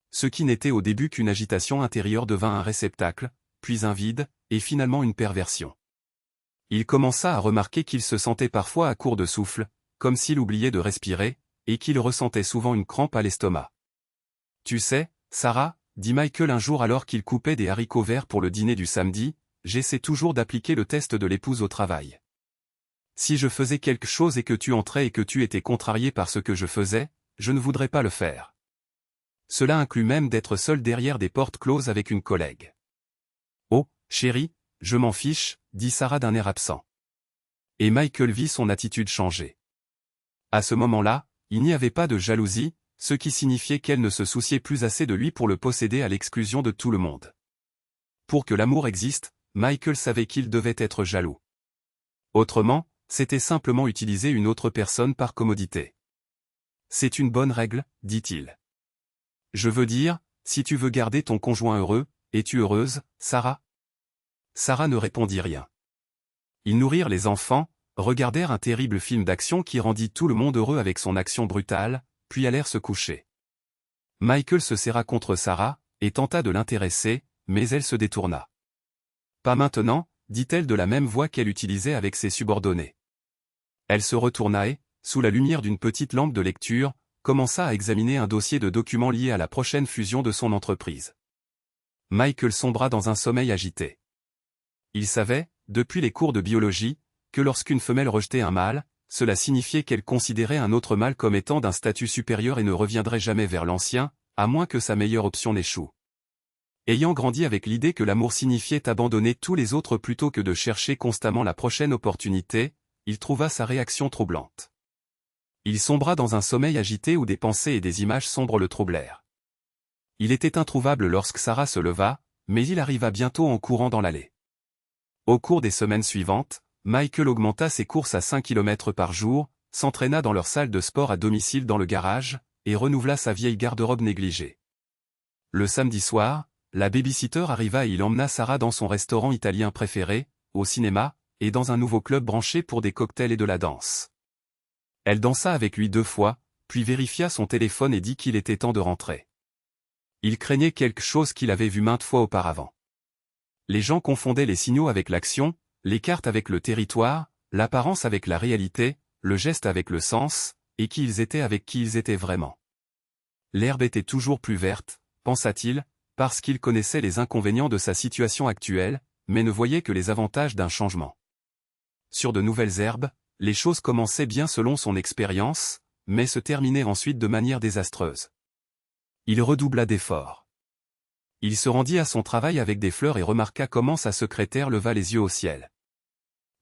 S1: Ce qui n'était au début qu'une agitation intérieure devint un réceptacle, puis un vide, et finalement une perversion. Il commença à remarquer qu'il se sentait parfois à court de souffle, comme s'il oubliait de respirer, et qu'il ressentait souvent une crampe à l'estomac. « Tu sais, Sarah, dit Michael un jour alors qu'il coupait des haricots verts pour le dîner du samedi, j'essaie toujours d'appliquer le test de l'épouse au travail. Si je faisais quelque chose et que tu entrais et que tu étais contrarié par ce que je faisais, je ne voudrais pas le faire. Cela inclut même d'être seul derrière des portes closes avec une collègue. Oh, chérie, je m'en fiche, dit Sarah d'un air absent. Et Michael vit son attitude changer. À ce moment-là, il n'y avait pas de jalousie, ce qui signifiait qu'elle ne se souciait plus assez de lui pour le posséder à l'exclusion de tout le monde. Pour que l'amour existe, Michael savait qu'il devait être jaloux. Autrement, c'était simplement utiliser une autre personne par commodité. C'est une bonne règle, dit-il. Je veux dire, si tu veux garder ton conjoint heureux, es-tu heureuse, Sarah? Sarah ne répondit rien. Ils nourrirent les enfants, regardèrent un terrible film d'action qui rendit tout le monde heureux avec son action brutale, puis allèrent se coucher. Michael se serra contre Sarah, et tenta de l'intéresser, mais elle se détourna. Pas maintenant, dit-elle de la même voix qu'elle utilisait avec ses subordonnés. Elle se retourna et, sous la lumière d'une petite lampe de lecture, commença à examiner un dossier de documents liés à la prochaine fusion de son entreprise. Michael sombra dans un sommeil agité. Il savait, depuis les cours de biologie, que lorsqu'une femelle rejetait un mâle, cela signifiait qu'elle considérait un autre mâle comme étant d'un statut supérieur et ne reviendrait jamais vers l'ancien, à moins que sa meilleure option n'échoue. Ayant grandi avec l'idée que l'amour signifiait abandonner tous les autres plutôt que de chercher constamment la prochaine opportunité, il trouva sa réaction troublante. Il sombra dans un sommeil agité où des pensées et des images sombres le troublèrent. Il était introuvable lorsque Sarah se leva, mais il arriva bientôt en courant dans l'allée. Au cours des semaines suivantes, Michael augmenta ses courses à 5 km par jour, s'entraîna dans leur salle de sport à domicile dans le garage, et renouvela sa vieille garde-robe négligée. Le samedi soir, la babysitter arriva et il emmena Sarah dans son restaurant italien préféré, au cinéma, et dans un nouveau club branché pour des cocktails et de la danse. Elle dansa avec lui 2 fois, puis vérifia son téléphone et dit qu'il était temps de rentrer. Il craignait quelque chose qu'il avait vu maintes fois auparavant. Les gens confondaient les signaux avec l'action, les cartes avec le territoire, l'apparence avec la réalité, le geste avec le sens, et qui ils étaient avec qui ils étaient vraiment. L'herbe était toujours plus verte, pensa-t-il, parce qu'il connaissait les inconvénients de sa situation actuelle, mais ne voyait que les avantages d'un changement. Sur de nouvelles herbes, les choses commençaient bien selon son expérience, mais se terminaient ensuite de manière désastreuse. Il redoubla d'efforts. Il se rendit à son travail avec des fleurs et remarqua comment sa secrétaire leva les yeux au ciel.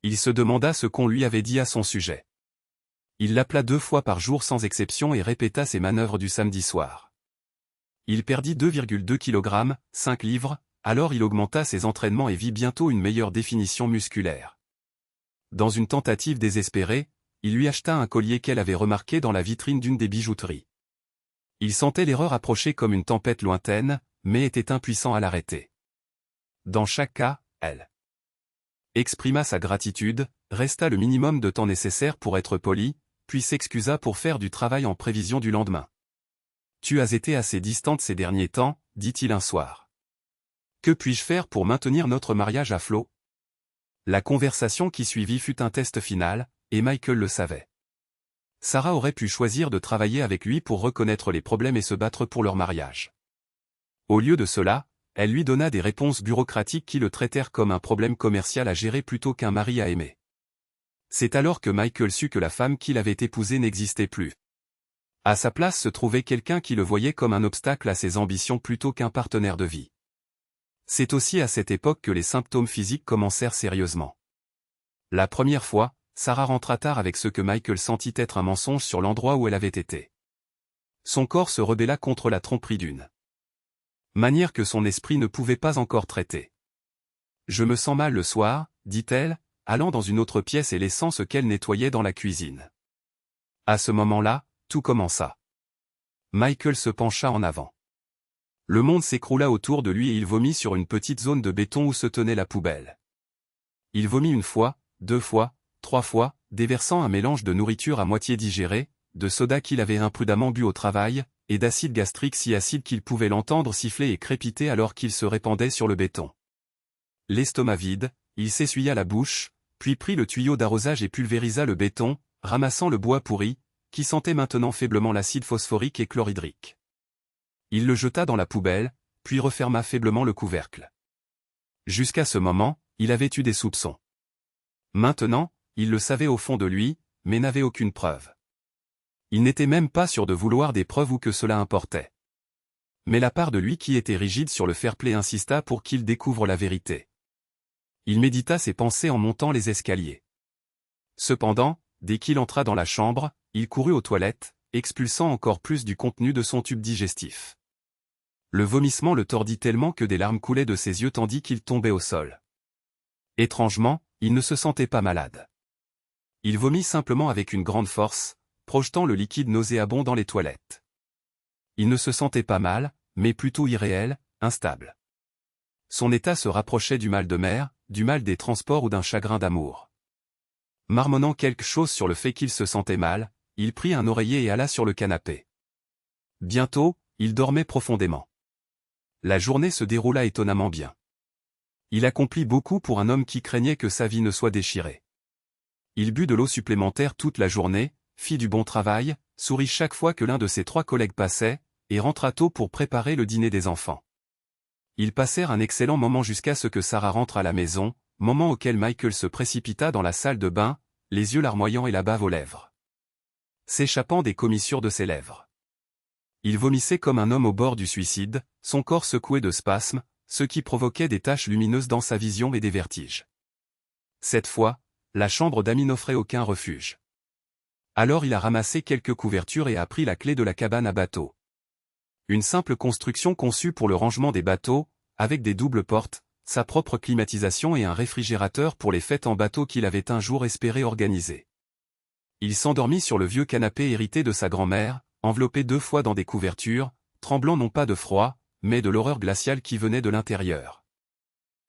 S1: Il se demanda ce qu'on lui avait dit à son sujet. Il l'appela 2 fois par jour sans exception et répéta ses manœuvres du samedi soir. Il perdit 2,2 kg, 5 livres, alors il augmenta ses entraînements et vit bientôt une meilleure définition musculaire. Dans une tentative désespérée, il lui acheta un collier qu'elle avait remarqué dans la vitrine d'une des bijouteries. Il sentait l'erreur approcher comme une tempête lointaine, mais était impuissant à l'arrêter. Dans chaque cas, elle exprima sa gratitude, resta le minimum de temps nécessaire pour être poli, puis s'excusa pour faire du travail en prévision du lendemain. « Tu as été assez distante ces derniers temps, dit-il un soir. Que puis-je faire pour maintenir notre mariage à flot ? » La conversation qui suivit fut un test final, et Michael le savait. Sarah aurait pu choisir de travailler avec lui pour reconnaître les problèmes et se battre pour leur mariage. Au lieu de cela, elle lui donna des réponses bureaucratiques qui le traitèrent comme un problème commercial à gérer plutôt qu'un mari à aimer. C'est alors que Michael sut que la femme qu'il avait épousée n'existait plus. À sa place se trouvait quelqu'un qui le voyait comme un obstacle à ses ambitions plutôt qu'un partenaire de vie. C'est aussi à cette époque que les symptômes physiques commencèrent sérieusement. La première fois, Sarah rentra tard avec ce que Michael sentit être un mensonge sur l'endroit où elle avait été. Son corps se rebella contre la tromperie d'une manière que son esprit ne pouvait pas encore traiter. « Je me sens mal le soir, dit-elle, allant dans une autre pièce et laissant ce qu'elle nettoyait dans la cuisine. À ce moment-là, tout commença. Michael se pencha en avant. Le monde s'écroula autour de lui et il vomit sur une petite zone de béton où se tenait la poubelle. Il vomit 1 fois, 2 fois, 3 fois, déversant un mélange de nourriture à moitié digérée, de soda qu'il avait imprudemment bu au travail, et d'acide gastrique si acide qu'il pouvait l'entendre siffler et crépiter alors qu'il se répandait sur le béton. L'estomac vide, il s'essuya la bouche, puis prit le tuyau d'arrosage et pulvérisa le béton, ramassant le bois pourri, qui sentait maintenant faiblement l'acide phosphorique et chlorhydrique. Il le jeta dans la poubelle, puis referma faiblement le couvercle. Jusqu'à ce moment, il avait eu des soupçons. Maintenant, il le savait au fond de lui, mais n'avait aucune preuve. Il n'était même pas sûr de vouloir des preuves ou que cela importait. Mais la part de lui qui était rigide sur le fair-play insista pour qu'il découvre la vérité. Il médita ses pensées en montant les escaliers. Cependant, dès qu'il entra dans la chambre, il courut aux toilettes, expulsant encore plus du contenu de son tube digestif. Le vomissement le tordit tellement que des larmes coulaient de ses yeux tandis qu'il tombait au sol. Étrangement, il ne se sentait pas malade. Il vomit simplement avec une grande force, projetant le liquide nauséabond dans les toilettes. Il ne se sentait pas mal, mais plutôt irréel, instable. Son état se rapprochait du mal de mer, du mal des transports ou d'un chagrin d'amour. Marmonnant quelque chose sur le fait qu'il se sentait mal, il prit un oreiller et alla sur le canapé. Bientôt, il dormait profondément. La journée se déroula étonnamment bien. Il accomplit beaucoup pour un homme qui craignait que sa vie ne soit déchirée. Il but de l'eau supplémentaire toute la journée, fit du bon travail, sourit chaque fois que l'un de ses 3 collègues passait, et rentra tôt pour préparer le dîner des enfants. Ils passèrent un excellent moment jusqu'à ce que Sarah rentre à la maison, moment auquel Michael se précipita dans la salle de bain, les yeux larmoyants et la bave aux lèvres. S'échappant des commissures de ses lèvres. Il vomissait comme un homme au bord du suicide, son corps secoué de spasmes, ce qui provoquait des taches lumineuses dans sa vision et des vertiges. Cette fois, la chambre d'amis n'offrait aucun refuge. Alors il a ramassé quelques couvertures et a pris la clé de la cabane à bateaux. Une simple construction conçue pour le rangement des bateaux, avec des doubles portes, sa propre climatisation et un réfrigérateur pour les fêtes en bateau qu'il avait un jour espéré organiser. Il s'endormit sur le vieux canapé hérité de sa grand-mère, enveloppé 2 fois dans des couvertures, tremblant non pas de froid, mais de l'horreur glaciale qui venait de l'intérieur.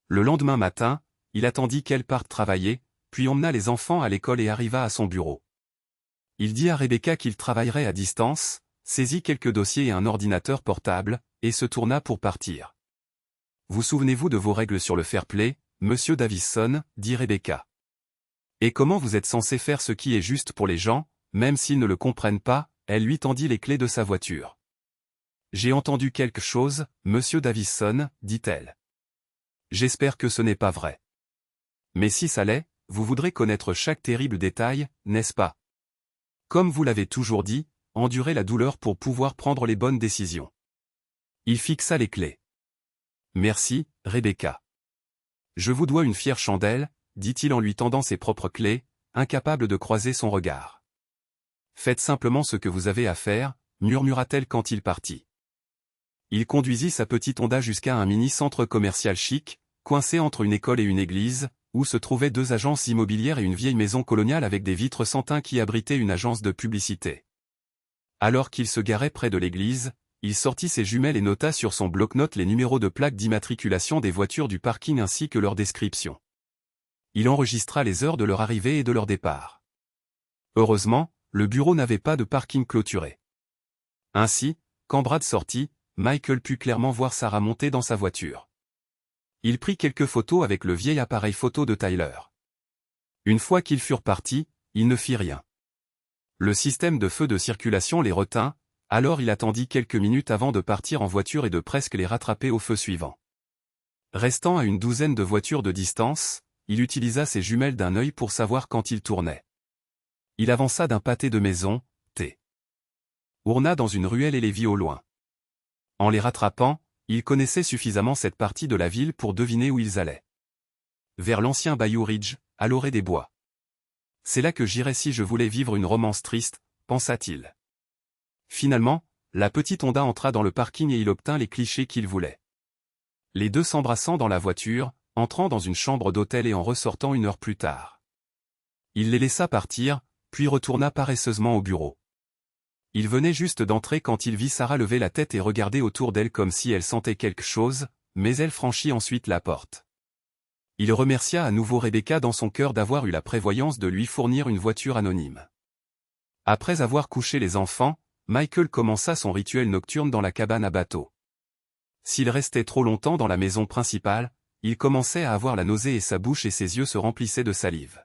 S1: Le lendemain matin, il attendit qu'elle parte travailler, puis emmena les enfants à l'école et arriva à son bureau. Il dit à Rebecca qu'il travaillerait à distance, saisit quelques dossiers et un ordinateur portable, et se tourna pour partir. « Vous souvenez-vous de vos règles sur le fair-play, monsieur Davison, dit Rebecca. Et comment vous êtes censé faire ce qui est juste pour les gens, même s'ils ne le comprennent pas ?» Elle lui tendit les clés de sa voiture. « J'ai entendu quelque chose, monsieur Davison, dit-elle. J'espère que ce n'est pas vrai. Mais si ça l'est, vous voudrez connaître chaque terrible détail, n'est-ce pas? Comme vous l'avez toujours dit, endurez la douleur pour pouvoir prendre les bonnes décisions. Il fixa les clés. Merci, Rebecca. Je vous dois une fière chandelle, dit-il en lui tendant ses propres clés, incapable de croiser son regard. Faites simplement ce que vous avez à faire, murmura-t-elle quand il partit. Il conduisit sa petite Honda jusqu'à un mini-centre commercial chic, coincé entre une école et une église, où se trouvaient 2 agences immobilières et une vieille maison coloniale avec des vitres sans teint qui abritait une agence de publicité. Alors qu'il se garait près de l'église, il sortit ses jumelles et nota sur son bloc-notes les numéros de plaque d'immatriculation des voitures du parking ainsi que leur description. Il enregistra les heures de leur arrivée et de leur départ. Heureusement, le bureau n'avait pas de parking clôturé. Ainsi, quand Brad sortit, Michael put clairement voir Sarah monter dans sa voiture. Il prit quelques photos avec le vieil appareil photo de Tyler. Une fois qu'ils furent partis, il ne fit rien. Le système de feu de circulation les retint, alors il attendit quelques minutes avant de partir en voiture et de presque les rattraper au feu suivant. Restant à une douzaine de voitures de distance, il utilisa ses jumelles d'un œil pour savoir quand ils tournaient. Il avança d'un pâté de maison, ourna dans une ruelle et les vit au loin. En les rattrapant, il connaissait suffisamment cette partie de la ville pour deviner où ils allaient. Vers l'ancien Bayou Ridge, à l'orée des bois. C'est là que j'irais si je voulais vivre une romance triste, pensa-t-il. Finalement, la petite Honda entra dans le parking et il obtint les clichés qu'il voulait. Les deux s'embrassant dans la voiture, entrant dans une chambre d'hôtel et en ressortant 1 heure plus tard. Il les laissa partir, puis retourna paresseusement au bureau. Il venait juste d'entrer quand il vit Sarah lever la tête et regarder autour d'elle comme si elle sentait quelque chose, mais elle franchit ensuite la porte. Il remercia à nouveau Rebecca dans son cœur d'avoir eu la prévoyance de lui fournir une voiture anonyme. Après avoir couché les enfants, Michael commença son rituel nocturne dans la cabane à bateau. S'il restait trop longtemps dans la maison principale, il commençait à avoir la nausée et sa bouche et ses yeux se remplissaient de salive.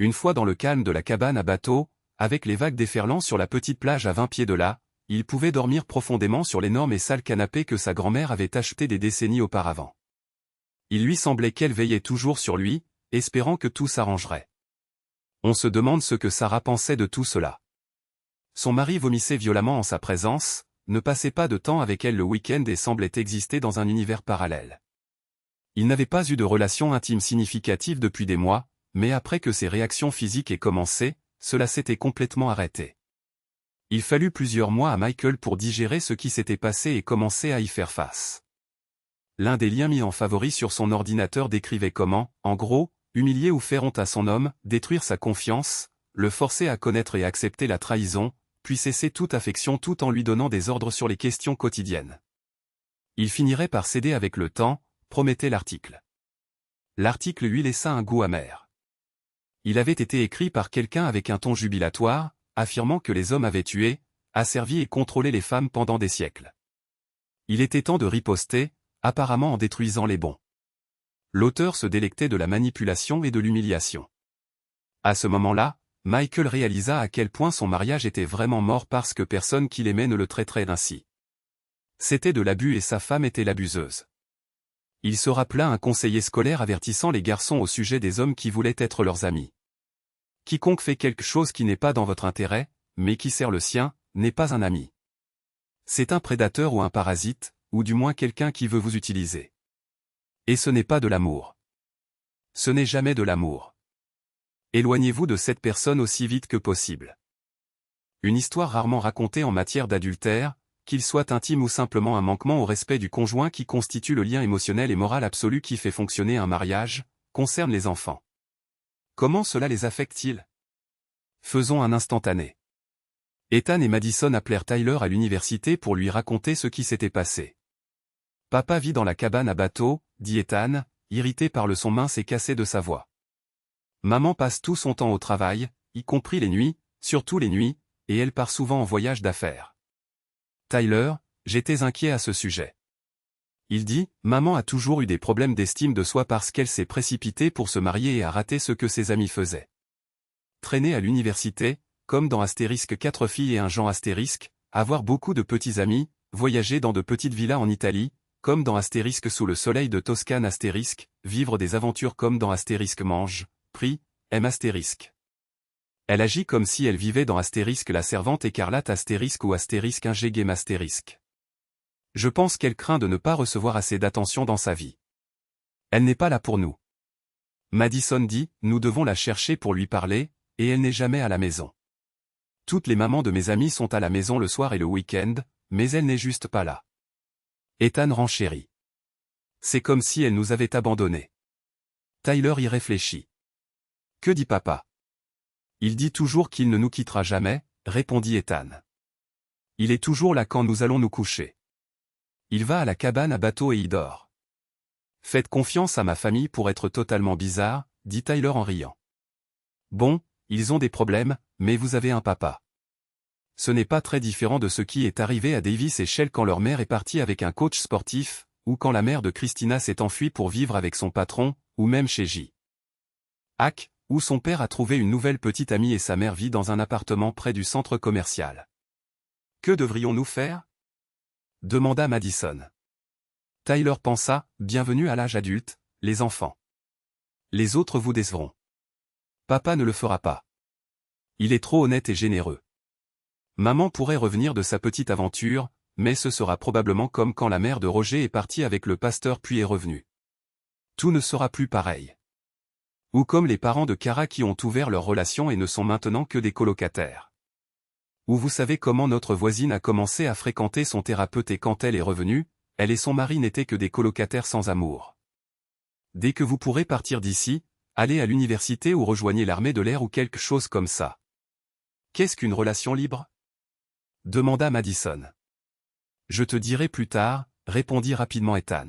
S1: Une fois dans le calme de la cabane à bateau, avec les vagues déferlant sur la petite plage à 20 pieds de là, il pouvait dormir profondément sur l'énorme et sale canapé que sa grand-mère avait acheté des décennies auparavant. Il lui semblait qu'elle veillait toujours sur lui, espérant que tout s'arrangerait. On se demande ce que Sarah pensait de tout cela. Son mari vomissait violemment en sa présence, ne passait pas de temps avec elle le week-end et semblait exister dans un univers parallèle. Il n'avait pas eu de relation intime significative depuis des mois, mais après que ses réactions physiques aient commencé, cela s'était complètement arrêté. Il fallut plusieurs mois à Michael pour digérer ce qui s'était passé et commencer à y faire face. L'un des liens mis en favori sur son ordinateur décrivait comment, en gros, humilier ou faire honte à son homme, détruire sa confiance, le forcer à connaître et accepter la trahison, puis cesser toute affection tout en lui donnant des ordres sur les questions quotidiennes. Il finirait par céder avec le temps, promettait l'article. L'article lui laissa un goût amer. Il avait été écrit par quelqu'un avec un ton jubilatoire, affirmant que les hommes avaient tué, asservi et contrôlé les femmes pendant des siècles. Il était temps de riposter, apparemment en détruisant les bons. L'auteur se délectait de la manipulation et de l'humiliation. À ce moment-là, Michael réalisa à quel point son mariage était vraiment mort parce que personne qu'il aimait ne le traiterait ainsi. C'était de l'abus et sa femme était l'abuseuse. Il se rappela un conseiller scolaire avertissant les garçons au sujet des hommes qui voulaient être leurs amis. Quiconque fait quelque chose qui n'est pas dans votre intérêt, mais qui sert le sien, n'est pas un ami. C'est un prédateur ou un parasite, ou du moins quelqu'un qui veut vous utiliser. Et ce n'est pas de l'amour. Ce n'est jamais de l'amour. Éloignez-vous de cette personne aussi vite que possible. Une histoire rarement racontée en matière d'adultère, qu'il soit intime ou simplement un manquement au respect du conjoint qui constitue le lien émotionnel et moral absolu qui fait fonctionner un mariage, concerne les enfants. Comment cela les affecte-t-il? Faisons un instantané. Ethan et Madison appelèrent Tyler à l'université pour lui raconter ce qui s'était passé. Papa vit dans la cabane à bateau, dit Ethan, irrité par le son mince et cassé de sa voix. Maman passe tout son temps au travail, y compris les nuits, surtout les nuits, et elle part souvent en voyage d'affaires. Tyler, j'étais inquiet à ce sujet. Il dit, maman a toujours eu des problèmes d'estime de soi parce qu'elle s'est précipitée pour se marier et a raté ce que ses amis faisaient. Traîner à l'université, comme dans Astérisque 4 filles et un Jean Astérisque, avoir beaucoup de petits amis, voyager dans de petites villas en Italie, comme dans Astérisque sous le soleil de Toscane vivre des aventures comme dans mange, prie, aime Elle agit comme si elle vivait dans la servante écarlate ou un game Je pense qu'elle craint de ne pas recevoir assez d'attention dans sa vie. Elle n'est pas là pour nous. Madison dit, nous devons la chercher pour lui parler, et elle n'est jamais à la maison. Toutes les mamans de mes amis sont à la maison le soir et le week-end, mais elle n'est juste pas là. Ethan renchérit. C'est comme si elle nous avait abandonnés. Tyler y réfléchit. Que dit papa? Il dit toujours qu'il ne nous quittera jamais, répondit Ethan. Il est toujours là quand nous allons nous coucher. Il va à la cabane à bateau et y dort. Faites confiance à ma famille pour être totalement bizarre, dit Tyler en riant. Bon, ils ont des problèmes, mais vous avez un papa. Ce n'est pas très différent de ce qui est arrivé à Davis et Shell quand leur mère est partie avec un coach sportif, ou quand la mère de Christina s'est enfuie pour vivre avec son patron, ou même chez J. Hack, où son père a trouvé une nouvelle petite amie et sa mère vit dans un appartement près du centre commercial. Que devrions-nous faire? Demanda Madison. Tyler pensa, bienvenue à l'âge adulte, les enfants. Les autres vous décevront. Papa ne le fera pas. Il est trop honnête et généreux. Maman pourrait revenir de sa petite aventure, mais ce sera probablement comme quand la mère de Roger est partie avec le pasteur puis est revenue. Tout ne sera plus pareil. Ou comme les parents de Cara qui ont ouvert leur relation et ne sont maintenant que des colocataires. Ou vous savez comment notre voisine a commencé à fréquenter son thérapeute et quand elle est revenue, elle et son mari n'étaient que des colocataires sans amour. Dès que vous pourrez partir d'ici, allez à l'université ou rejoignez l'armée de l'air ou quelque chose comme ça. Qu'est-ce qu'une relation libre? Demanda Madison. Je te dirai plus tard, répondit rapidement Ethan.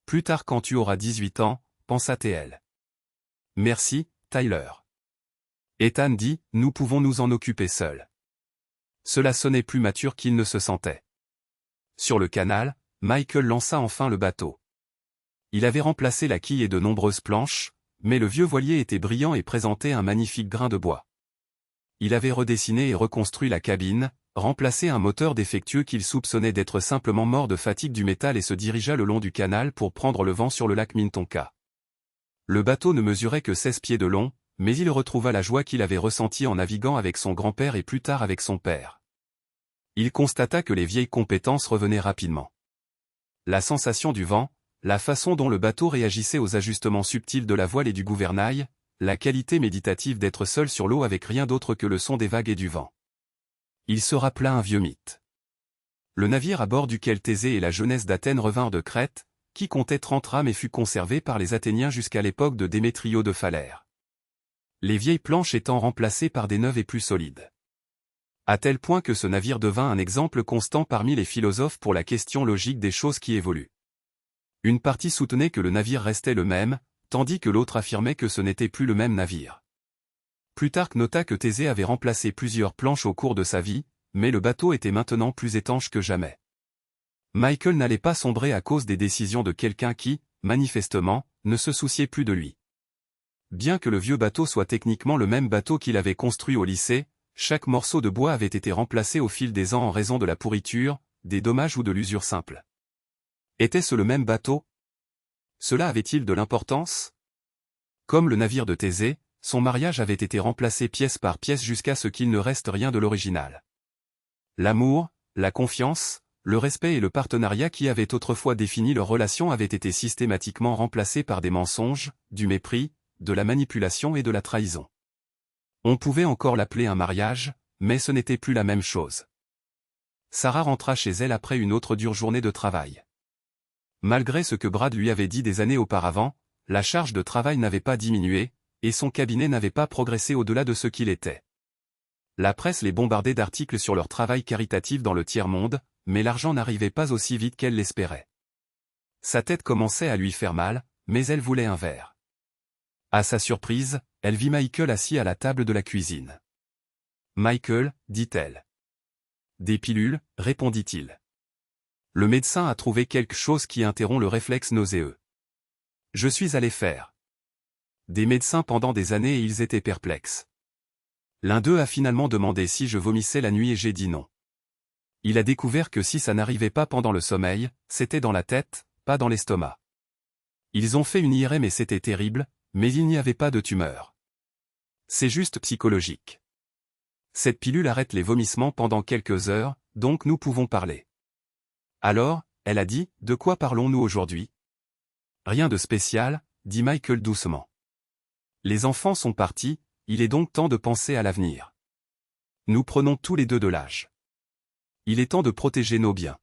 S1: Plus tard quand tu auras 18 ans, pensa TL. Merci, Tyler. Ethan dit, nous pouvons nous en occuper seuls. Cela sonnait plus mature qu'il ne se sentait. Sur le canal, Michael lança enfin le bateau. Il avait remplacé la quille et de nombreuses planches, mais le vieux voilier était brillant et présentait un magnifique grain de bois. Il avait redessiné et reconstruit la cabine, remplacé un moteur défectueux qu'il soupçonnait d'être simplement mort de fatigue du métal et se dirigea le long du canal pour prendre le vent sur le lac Minnetonka. Le bateau ne mesurait que 16 pieds de long, mais il retrouva la joie qu'il avait ressentie en naviguant avec son grand-père et plus tard avec son père. Il constata que les vieilles compétences revenaient rapidement. La sensation du vent, la façon dont le bateau réagissait aux ajustements subtils de la voile et du gouvernail, la qualité méditative d'être seul sur l'eau avec rien d'autre que le son des vagues et du vent. Il se rappela un vieux mythe. Le navire à bord duquel Thésée et la jeunesse d'Athènes revinrent de Crète, qui comptait 30 rames et fut conservé par les Athéniens jusqu'à l'époque de Démétrio de Phalère. Les vieilles planches étant remplacées par des neuves et plus solides. À tel point que ce navire devint un exemple constant parmi les philosophes pour la question logique des choses qui évoluent. Une partie soutenait que le navire restait le même, tandis que l'autre affirmait que ce n'était plus le même navire. Plutarque nota que Thésée avait remplacé plusieurs planches au cours de sa vie, mais le bateau était maintenant plus étanche que jamais. Michael n'allait pas sombrer à cause des décisions de quelqu'un qui, manifestement, ne se souciait plus de lui. Bien que le vieux bateau soit techniquement le même bateau qu'il avait construit au lycée, chaque morceau de bois avait été remplacé au fil des ans en raison de la pourriture, des dommages ou de l'usure simple. Était-ce le même bateau? Cela avait-il de l'importance? Comme le navire de Thésée, son mariage avait été remplacé pièce par pièce jusqu'à ce qu'il ne reste rien de l'original. L'amour, la confiance, le respect et le partenariat qui avaient autrefois défini leur relation avaient été systématiquement remplacés par des mensonges, du mépris, de la manipulation et de la trahison. On pouvait encore l'appeler un mariage, mais ce n'était plus la même chose. Sarah rentra chez elle après une autre dure journée de travail. Malgré ce que Brad lui avait dit des années auparavant, la charge de travail n'avait pas diminué, et son cabinet n'avait pas progressé au-delà de ce qu'il était. La presse les bombardait d'articles sur leur travail caritatif dans le tiers-monde, mais l'argent n'arrivait pas aussi vite qu'elle l'espérait. Sa tête commençait à lui faire mal, mais elle voulait un verre. À sa surprise, elle vit Michael assis à la table de la cuisine. « Michael, dit-elle. »« Des pilules, répondit-il. Le médecin a trouvé quelque chose qui interrompt le réflexe nauséeux. Je suis allé faire des médecins pendant des années et ils étaient perplexes. L'un d'eux a finalement demandé si je vomissais la nuit et j'ai dit non. Il a découvert que si ça n'arrivait pas pendant le sommeil, c'était dans la tête, pas dans l'estomac. Ils ont fait une IRM et c'était terrible, mais il n'y avait pas de tumeur. C'est juste psychologique. Cette pilule arrête les vomissements pendant quelques heures, donc nous pouvons parler. Alors, elle a dit, de quoi parlons-nous aujourd'hui? Rien de spécial, dit Michael doucement. Les enfants sont partis, il est donc temps de penser à l'avenir. Nous prenons tous les deux de l'âge. Il est temps de protéger nos biens.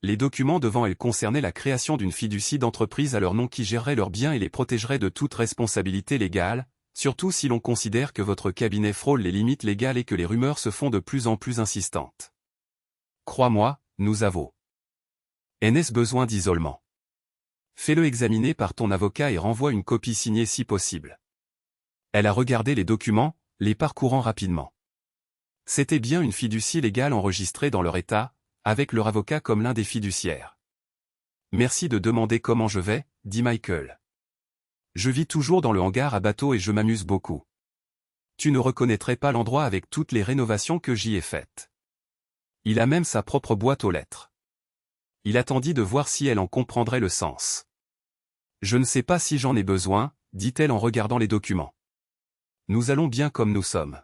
S1: Les documents devant elle concernaient la création d'une fiducie d'entreprise à leur nom qui gérerait leurs biens et les protégerait de toute responsabilité légale, surtout si l'on considère que votre cabinet frôle les limites légales et que les rumeurs se font de plus en plus insistantes. Crois-moi, nous avons. N.S. besoin d'isolement. Fais-le examiner par ton avocat et renvoie une copie signée si possible. Elle a regardé les documents, les parcourant rapidement. C'était bien une fiducie légale enregistrée dans leur état, avec leur avocat comme l'un des fiduciaires. Merci de demander comment je vais, dit Michael. Je vis toujours dans le hangar à bateau et je m'amuse beaucoup. Tu ne reconnaîtrais pas l'endroit avec toutes les rénovations que j'y ai faites. Il a même sa propre boîte aux lettres. Il attendit de voir si elle en comprendrait le sens. Je ne sais pas si j'en ai besoin, dit-elle en regardant les documents. Nous allons bien comme nous sommes.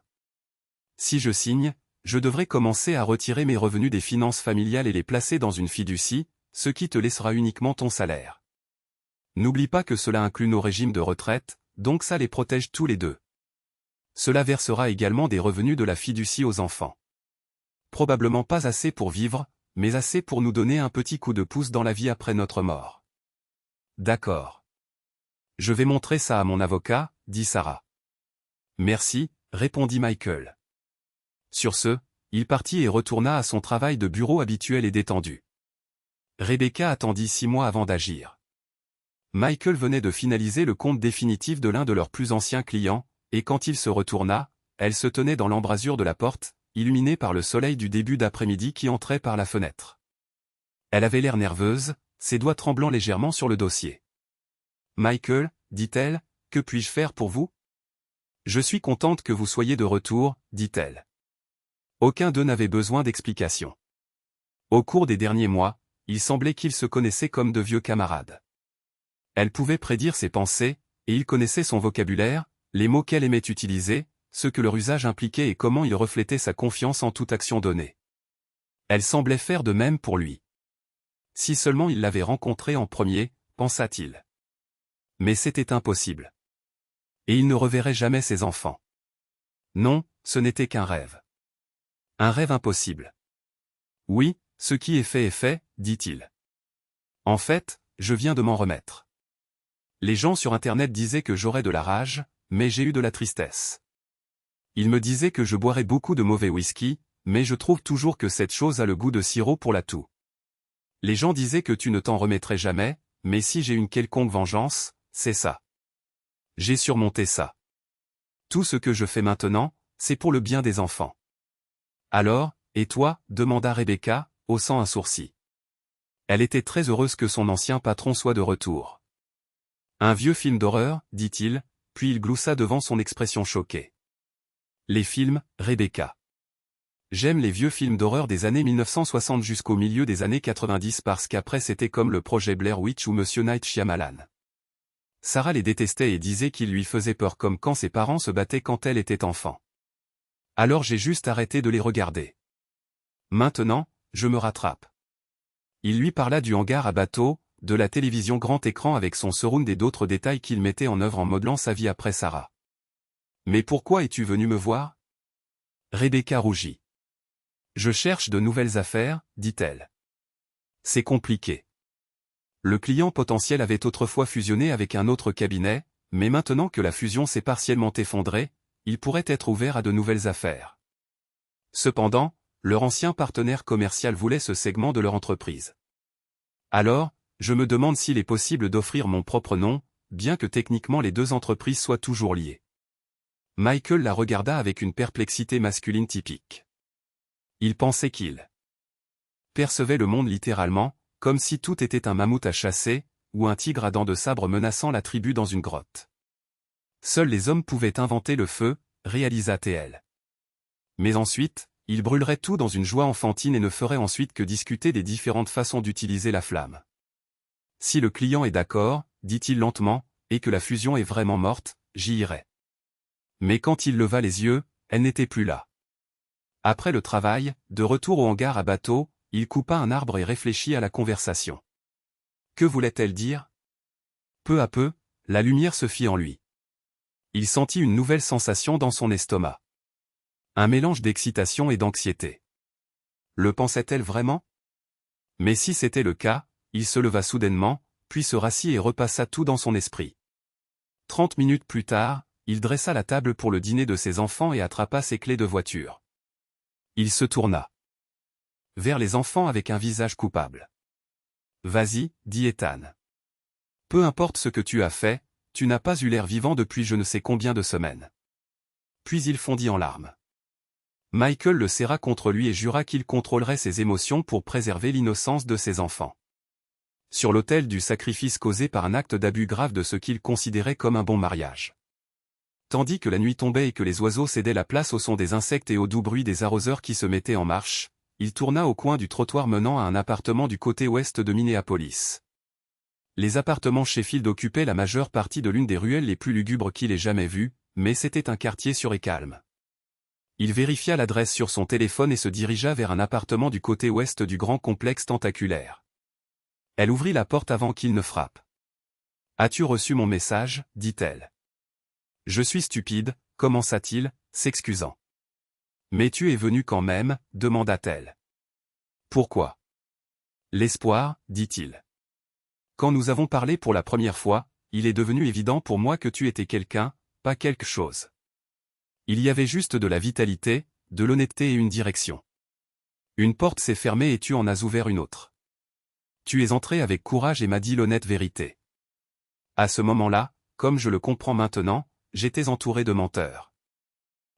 S1: Si je signe, je devrais commencer à retirer mes revenus des finances familiales et les placer dans une fiducie, ce qui te laissera uniquement ton salaire. N'oublie pas que cela inclut nos régimes de retraite, donc ça les protège tous les deux. Cela versera également des revenus de la fiducie aux enfants. Probablement pas assez pour vivre, mais assez pour nous donner un petit coup de pouce dans la vie après notre mort. D'accord. Je vais montrer ça à mon avocat, dit Sarah. Merci, répondit Michael. Sur ce, il partit et retourna à son travail de bureau habituel et détendu. Rebecca attendit 6 mois avant d'agir. Michael venait de finaliser le compte définitif de l'un de leurs plus anciens clients, et quand il se retourna, elle se tenait dans l'embrasure de la porte, illuminée par le soleil du début d'après-midi qui entrait par la fenêtre. Elle avait l'air nerveuse, ses doigts tremblant légèrement sur le dossier. « Michael, dit-elle, que puis-je faire pour vous ? » « Je suis contente que vous soyez de retour, dit-elle. Aucun d'eux n'avait besoin d'explication. Au cours des derniers mois, il semblait qu'ils se connaissaient comme de vieux camarades. Elle pouvait prédire ses pensées, et il connaissait son vocabulaire, les mots qu'elle aimait utiliser, ce que leur usage impliquait et comment il reflétait sa confiance en toute action donnée. Elle semblait faire de même pour lui. Si seulement il l'avait rencontré en premier, pensa-t-il. Mais c'était impossible. Et il ne reverrait jamais ses enfants. Non, ce n'était qu'un rêve. Un rêve impossible. Oui, ce qui est fait, dit-il. En fait, je viens de m'en remettre. Les gens sur Internet disaient que j'aurais de la rage, mais j'ai eu de la tristesse. Ils me disaient que je boirais beaucoup de mauvais whisky, mais je trouve toujours que cette chose a le goût de sirop pour la toux. Les gens disaient que tu ne t'en remettrais jamais, mais si j'ai une quelconque vengeance, c'est ça. J'ai surmonté ça. Tout ce que je fais maintenant, c'est pour le bien des enfants. Alors, et toi, demanda Rebecca, haussant un sourcil. Elle était très heureuse que son ancien patron soit de retour. Un vieux film d'horreur, dit-il, puis il gloussa devant son expression choquée. Les films, Rebecca. J'aime les vieux films d'horreur des années 1960 jusqu'au milieu des années 90 parce qu'après c'était comme le projet Blair Witch ou Monsieur Night Shyamalan. Sarah les détestait et disait qu'ils lui faisaient peur comme quand ses parents se battaient quand elle était enfant. Alors j'ai juste arrêté de les regarder. Maintenant, je me rattrape. Il lui parla du hangar à bateau, de la télévision grand écran avec son surround et d'autres détails qu'il mettait en œuvre en modelant sa vie après Sarah. Mais pourquoi es-tu venu me voir ? Rebecca rougit. Je cherche de nouvelles affaires, dit-elle. C'est compliqué. Le client potentiel avait autrefois fusionné avec un autre cabinet, mais maintenant que la fusion s'est partiellement effondrée, il pourrait être ouvert à de nouvelles affaires. Cependant, leur ancien partenaire commercial voulait ce segment de leur entreprise. Alors, je me demande s'il est possible d'offrir mon propre nom, bien que techniquement les deux entreprises soient toujours liées. Michael la regarda avec une perplexité masculine typique. Il pensait qu'il percevait le monde littéralement, comme si tout était un mammouth à chasser, ou un tigre à dents de sabre menaçant la tribu dans une grotte. Seuls les hommes pouvaient inventer le feu, réalisa-t-elle. Mais ensuite, il brûlerait tout dans une joie enfantine et ne ferait ensuite que discuter des différentes façons d'utiliser la flamme. Si le client est d'accord, dit-il lentement, et que la fusion est vraiment morte, j'y irai. Mais quand il leva les yeux, elle n'était plus là. Après le travail, de retour au hangar à bateau, il coupa un arbre et réfléchit à la conversation. Que voulait-elle dire? Peu à peu, la lumière se fit en lui. Il sentit une nouvelle sensation dans son estomac. Un mélange d'excitation et d'anxiété. Le pensait-elle vraiment? Mais si c'était le cas, il se leva soudainement, puis se rassit et repassa tout dans son esprit. 30 minutes plus tard, il dressa la table pour le dîner de ses enfants et attrapa ses clés de voiture. Il se tourna vers les enfants avec un visage coupable. « Vas-y, dit Ethan. Peu importe ce que tu as fait, tu n'as pas eu l'air vivant depuis je ne sais combien de semaines. » Puis il fondit en larmes. Michael le serra contre lui et jura qu'il contrôlerait ses émotions pour préserver l'innocence de ses enfants. Sur l'autel du sacrifice causé par un acte d'abus grave de ce qu'il considérait comme un bon mariage. Tandis que la nuit tombait et que les oiseaux cédaient la place au son des insectes et au doux bruit des arroseurs qui se mettaient en marche, il tourna au coin du trottoir menant à un appartement du côté ouest de Minneapolis. Les appartements Sheffield occupaient la majeure partie de l'une des ruelles les plus lugubres qu'il ait jamais vues, mais c'était un quartier sûr et calme. Il vérifia l'adresse sur son téléphone et se dirigea vers un appartement du côté ouest du grand complexe tentaculaire. Elle ouvrit la porte avant qu'il ne frappe. « As-tu reçu mon message ?» dit-elle. « Je suis stupide, commença-t-il, s'excusant. « Mais tu es venu quand même ?» demanda-t-elle. « Pourquoi ?»« L'espoir, dit-il. Quand nous avons parlé pour la première fois, il est devenu évident pour moi que tu étais quelqu'un, pas quelque chose. Il y avait juste de la vitalité, de l'honnêteté et une direction. Une porte s'est fermée et tu en as ouvert une autre. Tu es entré avec courage et m'as dit l'honnête vérité. À ce moment-là, comme je le comprends maintenant, j'étais entouré de menteurs.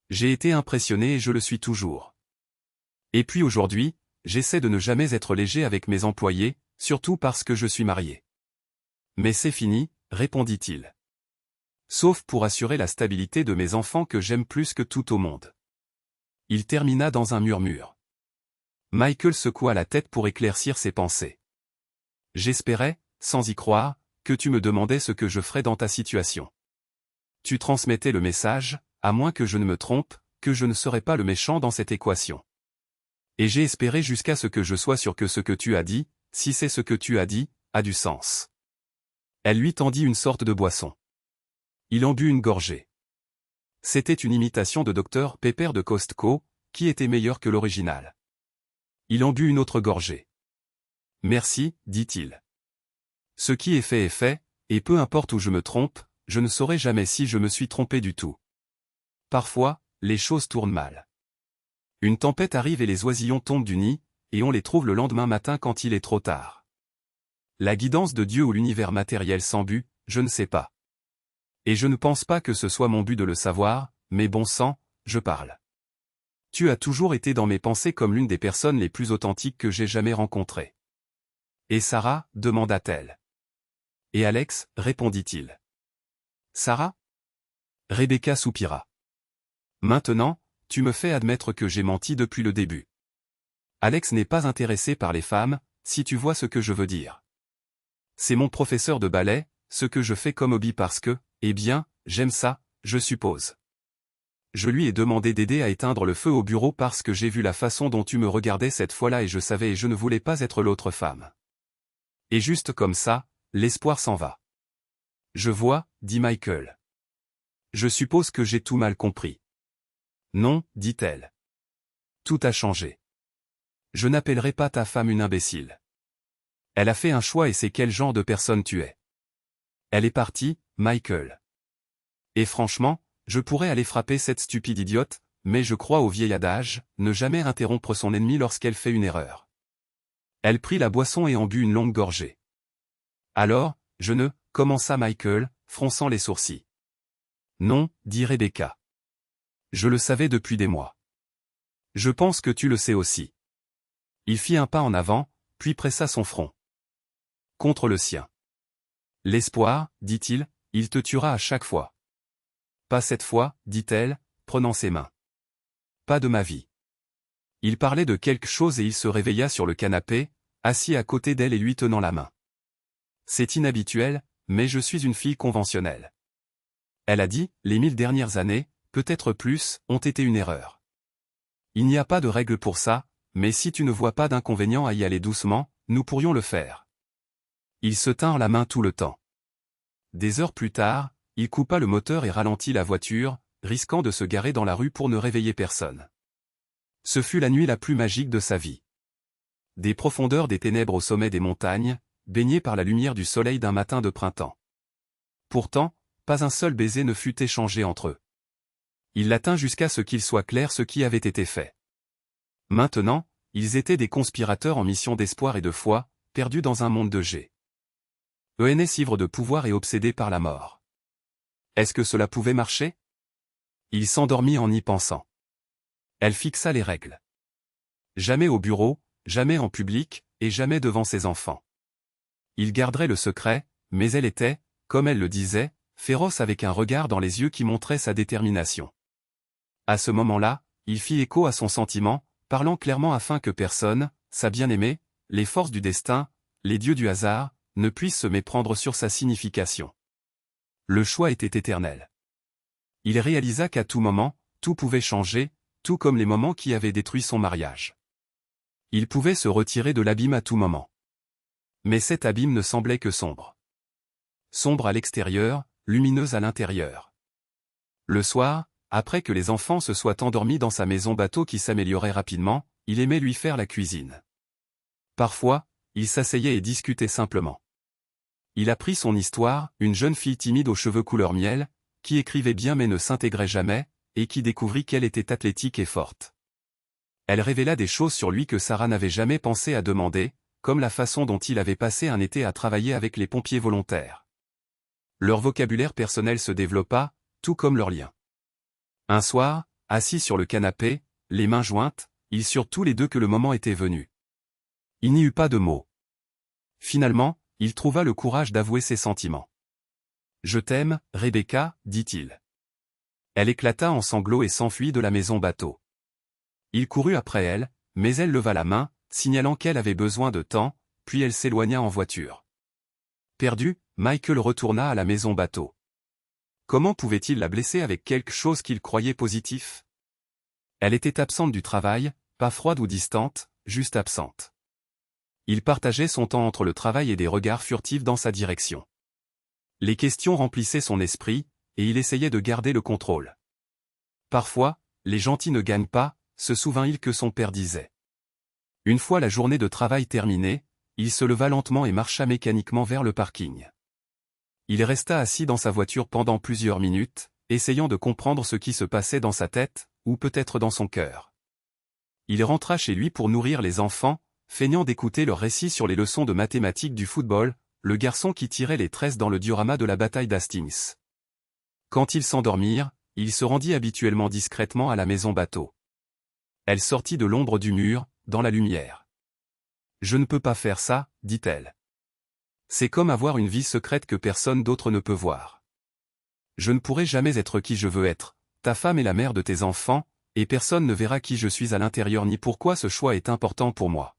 S1: J'ai été impressionné et je le suis toujours. Et puis aujourd'hui, j'essaie de ne jamais être léger avec mes employés, surtout parce que je suis marié. Mais c'est fini, répondit-il. Sauf pour assurer la stabilité de mes enfants que j'aime plus que tout au monde. Il termina dans un murmure. Michael secoua la tête pour éclaircir ses pensées. J'espérais, sans y croire, que tu me demandais ce que je ferais dans ta situation. Tu transmettais le message, à moins que je ne me trompe, que je ne serais pas le méchant dans cette équation. Et j'ai espéré jusqu'à ce que je sois sûr que ce que tu as dit, si c'est ce que tu as dit, a du sens. Elle lui tendit une sorte de boisson. Il en but une gorgée. C'était une imitation de Dr Pepper de Costco, qui était meilleure que l'original. Il en but une autre gorgée. Merci, dit-il. Ce qui est fait, et peu importe où je me trompe, je ne saurai jamais si je me suis trompé du tout. Parfois, les choses tournent mal. Une tempête arrive et les oisillons tombent du nid, et on les trouve le lendemain matin quand il est trop tard. La guidance de Dieu ou l'univers matériel sans but, je ne sais pas. Et je ne pense pas que ce soit mon but de le savoir, mais bon sang, je parle. Tu as toujours été dans mes pensées comme l'une des personnes les plus authentiques que j'ai jamais rencontrées. Et Sarah, demanda-t-elle. Et Alex, répondit-il. Sarah? Rebecca soupira. Maintenant, tu me fais admettre que j'ai menti depuis le début. Alex n'est pas intéressé par les femmes, si tu vois ce que je veux dire. C'est mon professeur de ballet, ce que je fais comme hobby parce que, eh bien, j'aime ça, je suppose. Je lui ai demandé d'aider à éteindre le feu au bureau parce que j'ai vu la façon dont tu me regardais cette fois-là et je savais et je ne voulais pas être l'autre femme. Et juste comme ça, l'espoir s'en va. Je vois, dit Michael. Je suppose que j'ai tout mal compris. Non, dit-elle. Tout a changé. Je n'appellerai pas ta femme une imbécile. Elle a fait un choix et c'est quel genre de personne tu es. Elle est partie, Michael. Et franchement, je pourrais aller frapper cette stupide idiote, mais je crois au vieil adage, ne jamais interrompre son ennemi lorsqu'elle fait une erreur. Elle prit la boisson et en but une longue gorgée. Alors, je ne, commença Michael, fronçant les sourcils. Non, dit Rebecca. Je le savais depuis des mois. Je pense que tu le sais aussi. Il fit un pas en avant, puis pressa son front contre le sien. L'espoir, dit-il, il te tuera à chaque fois. Pas cette fois, dit-elle, prenant ses mains. Pas de ma vie. Il parlait de quelque chose et il se réveilla sur le canapé, assis à côté d'elle et lui tenant la main. C'est inhabituel, mais je suis une fille conventionnelle. Elle a dit, les 1000 dernières années, peut-être plus, ont été une erreur. Il n'y a pas de règle pour ça, mais si tu ne vois pas d'inconvénient à y aller doucement, nous pourrions le faire. Ils se tinrent la main tout le temps. Des heures plus tard, il coupa le moteur et ralentit la voiture, risquant de se garer dans la rue pour ne réveiller personne. Ce fut la nuit la plus magique de sa vie. Des profondeurs des ténèbres au sommet des montagnes, baignées par la lumière du soleil d'un matin de printemps. Pourtant, pas un seul baiser ne fut échangé entre eux. Il la tint jusqu'à ce qu'il soit clair ce qui avait été fait. Maintenant, ils étaient des conspirateurs en mission d'espoir et de foi, perdus dans un monde de G. ENS ivre de pouvoir et obsédé par la mort. Est-ce que cela pouvait marcher? Il s'endormit en y pensant. Elle fixa les règles. Jamais au bureau, jamais en public, et jamais devant ses enfants. Il garderait le secret, mais elle était, comme elle le disait, féroce avec un regard dans les yeux qui montrait sa détermination. À ce moment-là, il fit écho à son sentiment, parlant clairement afin que personne, sa bien-aimée, les forces du destin, les dieux du hasard, ne puissent se méprendre sur sa signification. Le choix était éternel. Il réalisa qu'à tout moment, tout pouvait changer, tout comme les moments qui avaient détruit son mariage. Il pouvait se retirer de l'abîme à tout moment. Mais cet abîme ne semblait que sombre. Sombre à l'extérieur, lumineuse à l'intérieur. Le soir, après que les enfants se soient endormis dans sa maison bateau qui s'améliorait rapidement, il aimait lui faire la cuisine. Parfois, il s'asseyait et discutait simplement. Il apprit son histoire, une jeune fille timide aux cheveux couleur miel, qui écrivait bien mais ne s'intégrait jamais, et qui découvrit qu'elle était athlétique et forte. Elle révéla des choses sur lui que Sarah n'avait jamais pensé à demander, comme la façon dont il avait passé un été à travailler avec les pompiers volontaires. Leur vocabulaire personnel se développa, tout comme leur lien. Un soir, assis sur le canapé, les mains jointes, ils surent tous les deux que le moment était venu. Il n'y eut pas de mots. Finalement, il trouva le courage d'avouer ses sentiments. « Je t'aime, Rebecca, dit-il. » Elle éclata en sanglots et s'enfuit de la maison bateau. Il courut après elle, mais elle leva la main, signalant qu'elle avait besoin de temps, puis elle s'éloigna en voiture. Perdu, Michael retourna à la maison bateau. Comment pouvait-il la blesser avec quelque chose qu'il croyait positif? Elle était absente du travail, pas froide ou distante, juste absente. Il partageait son temps entre le travail et des regards furtifs dans sa direction. Les questions remplissaient son esprit, et il essayait de garder le contrôle. Parfois, les gentils ne gagnent pas, se souvint-il que son père disait. Une fois la journée de travail terminée, il se leva lentement et marcha mécaniquement vers le parking. Il resta assis dans sa voiture pendant plusieurs minutes, essayant de comprendre ce qui se passait dans sa tête, ou peut-être dans son cœur. Il rentra chez lui pour nourrir les enfants, feignant d'écouter leurs récits sur les leçons de mathématiques du football, le garçon qui tirait les tresses dans le diorama de la bataille d'Hastings. Quand ils s'endormirent, il se rendit habituellement discrètement à la maison bateau. Elle sortit de l'ombre du mur, dans la lumière. « Je ne peux pas faire ça, dit-elle. C'est comme avoir une vie secrète que personne d'autre ne peut voir. Je ne pourrai jamais être qui je veux être, ta femme est la mère de tes enfants, et personne ne verra qui je suis à l'intérieur ni pourquoi ce choix est important pour moi. »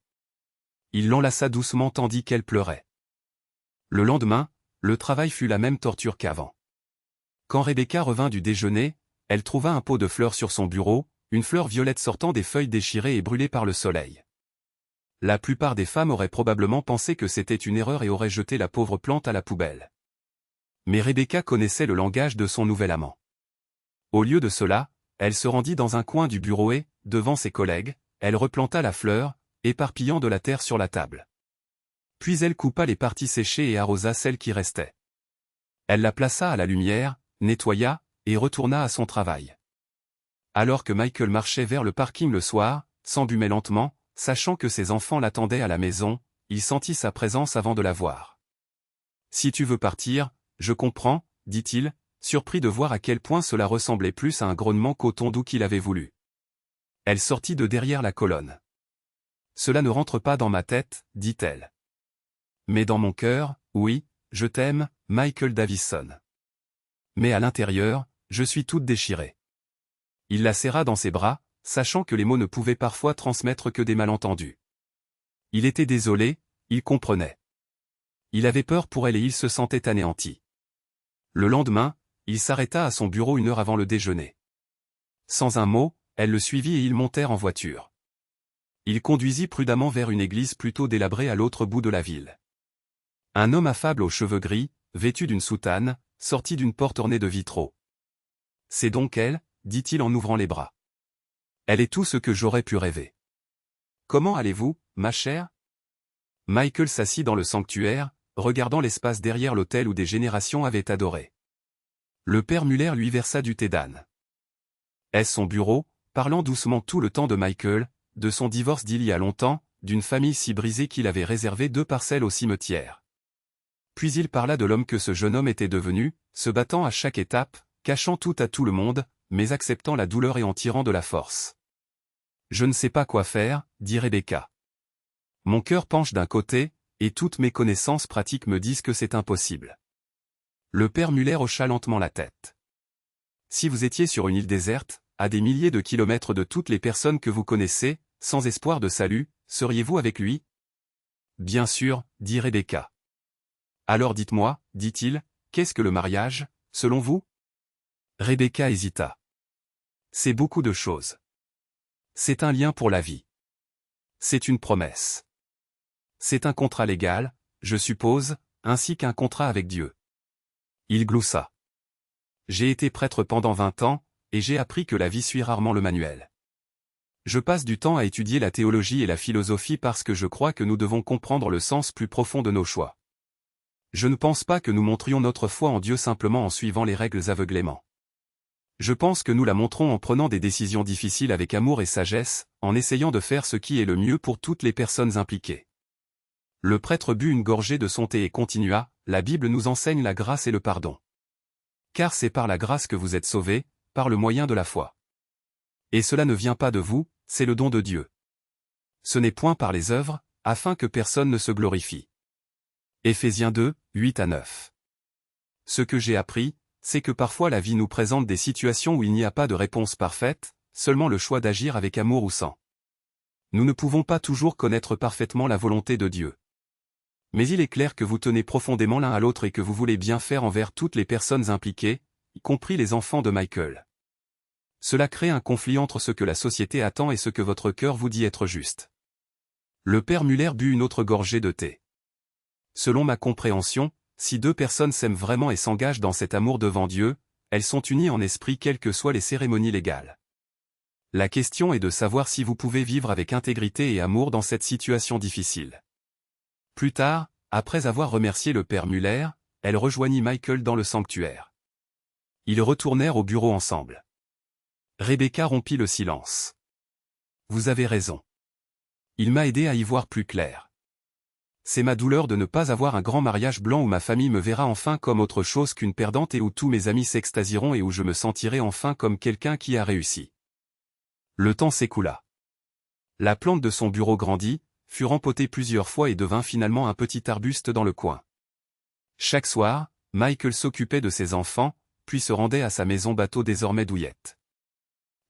S1: Il l'enlaça doucement tandis qu'elle pleurait. Le lendemain, le travail fut la même torture qu'avant. Quand Rebecca revint du déjeuner, elle trouva un pot de fleurs sur son bureau, une fleur violette sortant des feuilles déchirées et brûlées par le soleil. La plupart des femmes auraient probablement pensé que c'était une erreur et auraient jeté la pauvre plante à la poubelle. Mais Rebecca connaissait le langage de son nouvel amant. Au lieu de cela, elle se rendit dans un coin du bureau et, devant ses collègues, elle replanta la fleur, éparpillant de la terre sur la table. Puis elle coupa les parties séchées et arrosa celles qui restaient. Elle la plaça à la lumière, nettoya, et retourna à son travail. Alors que Michael marchait vers le parking le soir, s'embumait lentement, sachant que ses enfants l'attendaient à la maison, il sentit sa présence avant de la voir. « Si tu veux partir, je comprends, » dit-il, surpris de voir à quel point cela ressemblait plus à un grognement qu'au ton doux qu'il avait voulu. Elle sortit de derrière la colonne. « Cela ne rentre pas dans ma tête, dit-elle. Mais dans mon cœur, oui, je t'aime, Michael Davison. Mais à l'intérieur, je suis toute déchirée. » Il la serra dans ses bras, sachant que les mots ne pouvaient parfois transmettre que des malentendus. Il était désolé, il comprenait. Il avait peur pour elle et il se sentait anéanti. Le lendemain, il s'arrêta à son bureau 1 heure avant le déjeuner. Sans un mot, elle le suivit et ils montèrent en voiture. Il conduisit prudemment vers une église plutôt délabrée à l'autre bout de la ville. Un homme affable aux cheveux gris, vêtu d'une soutane, sortit d'une porte ornée de vitraux. « C'est donc elle » dit-il en ouvrant les bras. « Elle est tout ce que j'aurais pu rêver. »« Comment allez-vous, ma chère ?» Michael s'assit dans le sanctuaire, regardant l'espace derrière l'autel où des générations avaient adoré. Le père Muller lui versa du thé d'âne. Est-ce son bureau, parlant doucement tout le temps de Michael, de son divorce d'il y a longtemps, d'une famille si brisée qu'il avait réservé 2 parcelles au cimetière. Puis il parla de l'homme que ce jeune homme était devenu, se battant à chaque étape, cachant tout à tout le monde, mais acceptant la douleur et en tirant de la force. « Je ne sais pas quoi faire, dit Rebecca. Mon cœur penche d'un côté, et toutes mes connaissances pratiques me disent que c'est impossible. » Le père Muller hocha lentement la tête. « Si vous étiez sur une île déserte, à des milliers de kilomètres de toutes les personnes que vous connaissez, sans espoir de salut, seriez-vous avec lui ? » Bien sûr, dit Rebecca. Alors dites-moi, dit-il, qu'est-ce que le mariage, selon vous ? Rebecca hésita. C'est beaucoup de choses. C'est un lien pour la vie. C'est une promesse. C'est un contrat légal, je suppose, ainsi qu'un contrat avec Dieu. Il gloussa. J'ai été prêtre pendant 20 ans, et j'ai appris que la vie suit rarement le manuel. Je passe du temps à étudier la théologie et la philosophie parce que je crois que nous devons comprendre le sens plus profond de nos choix. Je ne pense pas que nous montrions notre foi en Dieu simplement en suivant les règles aveuglément. Je pense que nous la montrons en prenant des décisions difficiles avec amour et sagesse, en essayant de faire ce qui est le mieux pour toutes les personnes impliquées. Le prêtre but une gorgée de son thé et continua, « La Bible nous enseigne la grâce et le pardon. Car c'est par la grâce que vous êtes sauvés, par le moyen de la foi. Et cela ne vient pas de vous, c'est le don de Dieu. Ce n'est point par les œuvres, afin que personne ne se glorifie. » Éphésiens 2, 8-9. Ce que j'ai appris, c'est que parfois la vie nous présente des situations où il n'y a pas de réponse parfaite, seulement le choix d'agir avec amour ou sans. Nous ne pouvons pas toujours connaître parfaitement la volonté de Dieu. Mais il est clair que vous tenez profondément l'un à l'autre et que vous voulez bien faire envers toutes les personnes impliquées, y compris les enfants de Michael. Cela crée un conflit entre ce que la société attend et ce que votre cœur vous dit être juste. Le père Muller but une autre gorgée de thé. Selon ma compréhension, si 2 personnes s'aiment vraiment et s'engagent dans cet amour devant Dieu, elles sont unies en esprit quelles que soient les cérémonies légales. La question est de savoir si vous pouvez vivre avec intégrité et amour dans cette situation difficile. Plus tard, après avoir remercié le père Muller, elle rejoignit Michael dans le sanctuaire. Ils retournèrent au bureau ensemble. Rebecca rompit le silence. « Vous avez raison. Il m'a aidé à y voir plus clair. C'est ma douleur de ne pas avoir un grand mariage blanc où ma famille me verra enfin comme autre chose qu'une perdante et où tous mes amis s'extasieront et où je me sentirai enfin comme quelqu'un qui a réussi. » Le temps s'écoula. La plante de son bureau grandit, fut rempotée plusieurs fois et devint finalement un petit arbuste dans le coin. Chaque soir, Michael s'occupait de ses enfants, puis se rendait à sa maison bateau désormais douillette.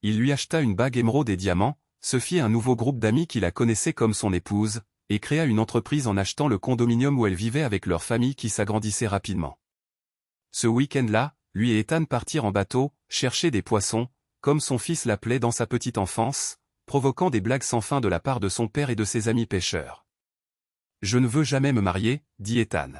S1: Il lui acheta une bague émeraude et diamants, se fit un nouveau groupe d'amis qui la connaissaient comme son épouse, et créa une entreprise en achetant le condominium où elle vivait avec leur famille qui s'agrandissait rapidement. Ce week-end-là, lui et Ethan partirent en bateau, chercher des poissons, comme son fils l'appelait dans sa petite enfance, provoquant des blagues sans fin de la part de son père et de ses amis pêcheurs. « Je ne veux jamais me marier, dit Ethan. »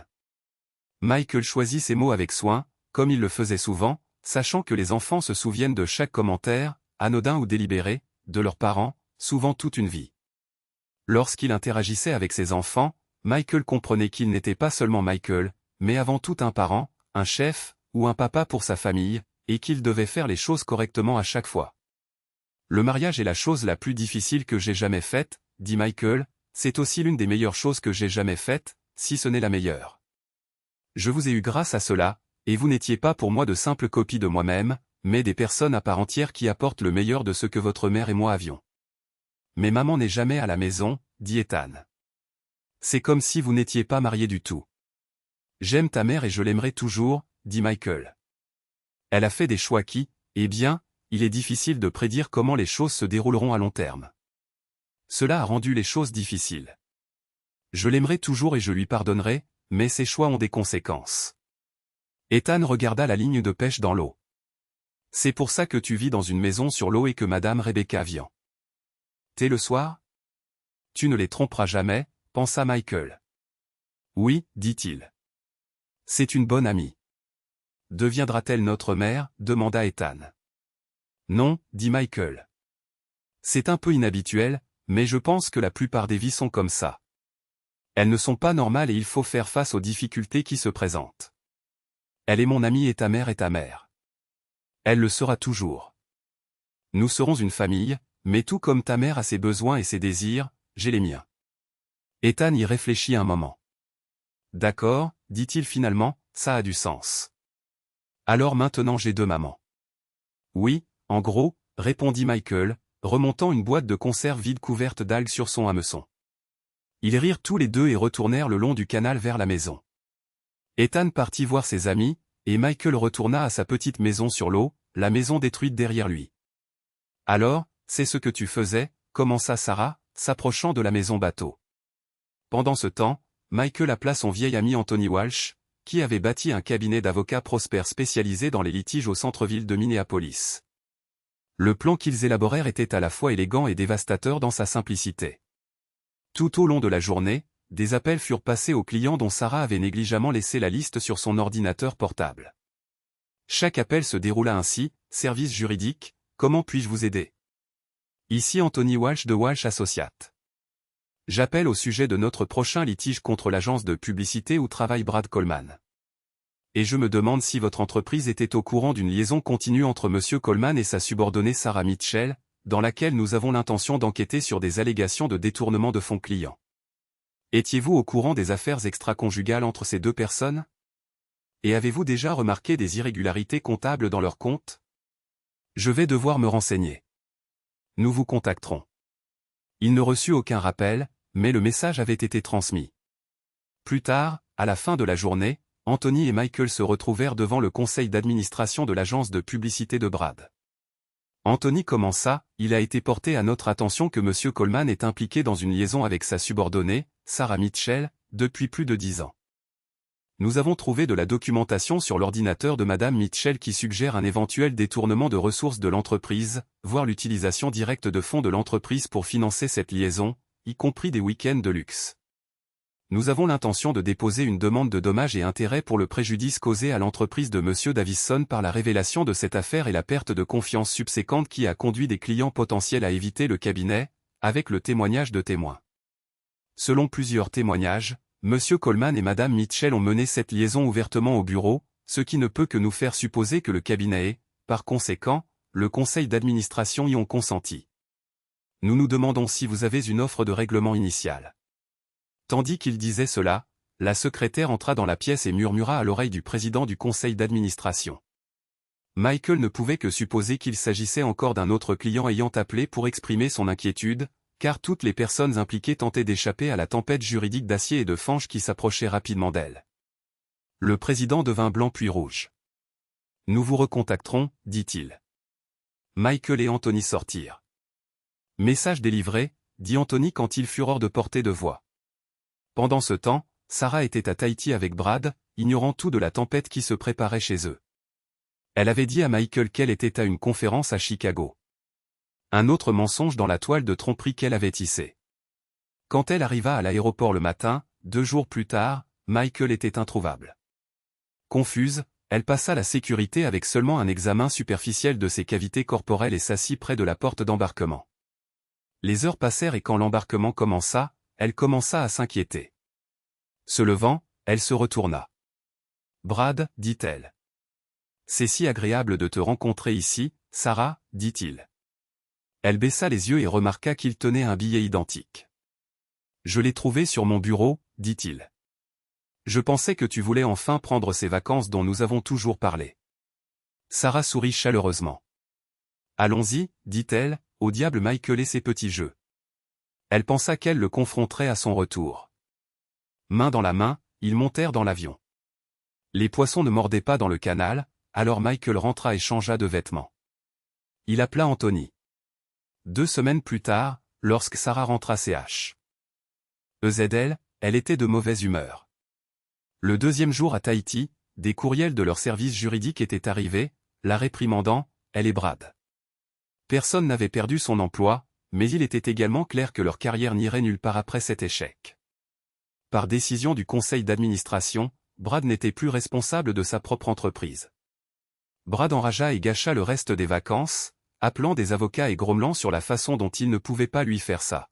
S1: Michael choisit ses mots avec soin, comme il le faisait souvent, sachant que les enfants se souviennent de chaque commentaire, anodin ou délibéré, de leurs parents, souvent toute une vie. Lorsqu'il interagissait avec ses enfants, Michael comprenait qu'il n'était pas seulement Michael, mais avant tout un parent, un chef, ou un papa pour sa famille, et qu'il devait faire les choses correctement à chaque fois. « Le mariage est la chose la plus difficile que j'ai jamais faite, dit Michael, c'est aussi l'une des meilleures choses que j'ai jamais faites, si ce n'est la meilleure. Je vous ai eu grâce à cela, et vous n'étiez pas pour moi de simples copies de moi-même, mais des personnes à part entière qui apportent le meilleur de ce que votre mère et moi avions. Mais maman n'est jamais à la maison, dit Ethan. C'est comme si vous n'étiez pas mariés du tout. J'aime ta mère et je l'aimerai toujours, dit Michael. Elle a fait des choix qui, eh bien, il est difficile de prédire comment les choses se dérouleront à long terme. Cela a rendu les choses difficiles. Je l'aimerai toujours et je lui pardonnerai, mais ses choix ont des conséquences. Ethan regarda la ligne de pêche dans l'eau. C'est pour ça que tu vis dans une maison sur l'eau et que Madame Rebecca vient. T'es le soir? Tu ne les tromperas jamais, pensa Michael. Oui, dit-il. C'est une bonne amie. Deviendra-t-elle notre mère? Demanda Ethan. Non, dit Michael. C'est un peu inhabituel, mais je pense que la plupart des vies sont comme ça. Elles ne sont pas normales et il faut faire face aux difficultés qui se présentent. Elle est mon amie et ta mère est ta mère. Elle le sera toujours. Nous serons une famille, mais tout comme ta mère a ses besoins et ses désirs, j'ai les miens. Ethan y réfléchit un moment. D'accord, dit-il finalement, ça a du sens. Alors maintenant j'ai deux mamans. Oui, en gros, répondit Michael, remontant une boîte de conserve vide couverte d'algues sur son hameçon. Ils rirent tous les deux et retournèrent le long du canal vers la maison. Ethan partit voir ses amis, et Michael retourna à sa petite maison sur l'eau, la maison détruite derrière lui. Alors, c'est ce que tu faisais, commença Sarah, s'approchant de la maison bateau. Pendant ce temps, Michael appela son vieil ami Anthony Walsh, qui avait bâti un cabinet d'avocats prospères spécialisé dans les litiges au centre-ville de Minneapolis. Le plan qu'ils élaborèrent était à la fois élégant et dévastateur dans sa simplicité. Tout au long de la journée, des appels furent passés aux clients dont Sarah avait négligemment laissé la liste sur son ordinateur portable. Chaque appel se déroula ainsi: service juridique, comment puis-je vous aider? Ici Anthony Walsh de Walsh Associates. J'appelle au sujet de notre prochain litige contre l'agence de publicité où travaille Brad Coleman. Et je me demande si votre entreprise était au courant d'une liaison continue entre M. Coleman et sa subordonnée Sarah Mitchell, dans laquelle nous avons l'intention d'enquêter sur des allégations de détournement de fonds clients. Étiez-vous au courant des affaires extra-conjugales entre ces deux personnes? Et avez-vous déjà remarqué des irrégularités comptables dans leurs comptes? Je vais devoir me renseigner. Nous vous contacterons. Il ne reçut aucun rappel, mais le message avait été transmis. Plus tard, à la fin de la journée, Anthony et Michael se retrouvèrent devant le conseil d'administration de l'agence de publicité de Brad. Anthony commença: il a été porté à notre attention que M. Coleman est impliqué dans une liaison avec sa subordonnée, Sarah Mitchell, depuis plus de 10 ans. Nous avons trouvé de la documentation sur l'ordinateur de Madame Mitchell qui suggère un éventuel détournement de ressources de l'entreprise, voire l'utilisation directe de fonds de l'entreprise pour financer cette liaison, y compris des week-ends de luxe. Nous avons l'intention de déposer une demande de dommages et intérêts pour le préjudice causé à l'entreprise de M. Davison par la révélation de cette affaire et la perte de confiance subséquente qui a conduit des clients potentiels à éviter le cabinet, avec le témoignage de témoins. Selon plusieurs témoignages, M. Coleman et Mme Mitchell ont mené cette liaison ouvertement au bureau, ce qui ne peut que nous faire supposer que le cabinet et, par conséquent, le conseil d'administration y ont consenti. Nous nous demandons si vous avez une offre de règlement initiale. Tandis qu'il disait cela, la secrétaire entra dans la pièce et murmura à l'oreille du président du conseil d'administration. Michael ne pouvait que supposer qu'il s'agissait encore d'un autre client ayant appelé pour exprimer son inquiétude, car toutes les personnes impliquées tentaient d'échapper à la tempête juridique d'acier et de fange qui s'approchait rapidement d'elle. Le président devint blanc puis rouge. « Nous vous recontacterons, dit-il. » Michael et Anthony sortirent. « Message délivré, » dit Anthony quand ils furent hors de portée de voix. Pendant ce temps, Sarah était à Tahiti avec Brad, ignorant tout de la tempête qui se préparait chez eux. Elle avait dit à Michael qu'elle était à une conférence à Chicago. Un autre mensonge dans la toile de tromperie qu'elle avait tissée. Quand elle arriva à l'aéroport le matin, 2 jours plus tard, Michael était introuvable. Confuse, elle passa la sécurité avec seulement un examen superficiel de ses cavités corporelles et s'assit près de la porte d'embarquement. Les heures passèrent et quand l'embarquement commença, elle commença à s'inquiéter. Se levant, elle se retourna. « Brad, dit-elle. C'est si agréable de te rencontrer ici, Sarah, dit-il. Elle baissa les yeux et remarqua qu'il tenait un billet identique. Je l'ai trouvé sur mon bureau, dit-il. Je pensais que tu voulais enfin prendre ces vacances dont nous avons toujours parlé. Sarah sourit chaleureusement. Allons-y, dit-elle, au diable Michael et ses petits jeux. Elle pensa qu'elle le confronterait à son retour. Main dans la main, ils montèrent dans l'avion. Les poissons ne mordaient pas dans le canal, alors Michael rentra et changea de vêtements. Il appela Anthony. 2 semaines plus tard, lorsque Sarah rentra CH. EZL, elle était de mauvaise humeur. Le 2e jour à Tahiti, des courriels de leur service juridique étaient arrivés, la réprimandant, elle et Brad. Personne n'avait perdu son emploi, mais il était également clair que leur carrière n'irait nulle part après cet échec. Par décision du conseil d'administration, Brad n'était plus responsable de sa propre entreprise. Brad enragea et gâcha le reste des vacances, appelant des avocats et grommelant sur la façon dont il ne pouvait pas lui faire ça.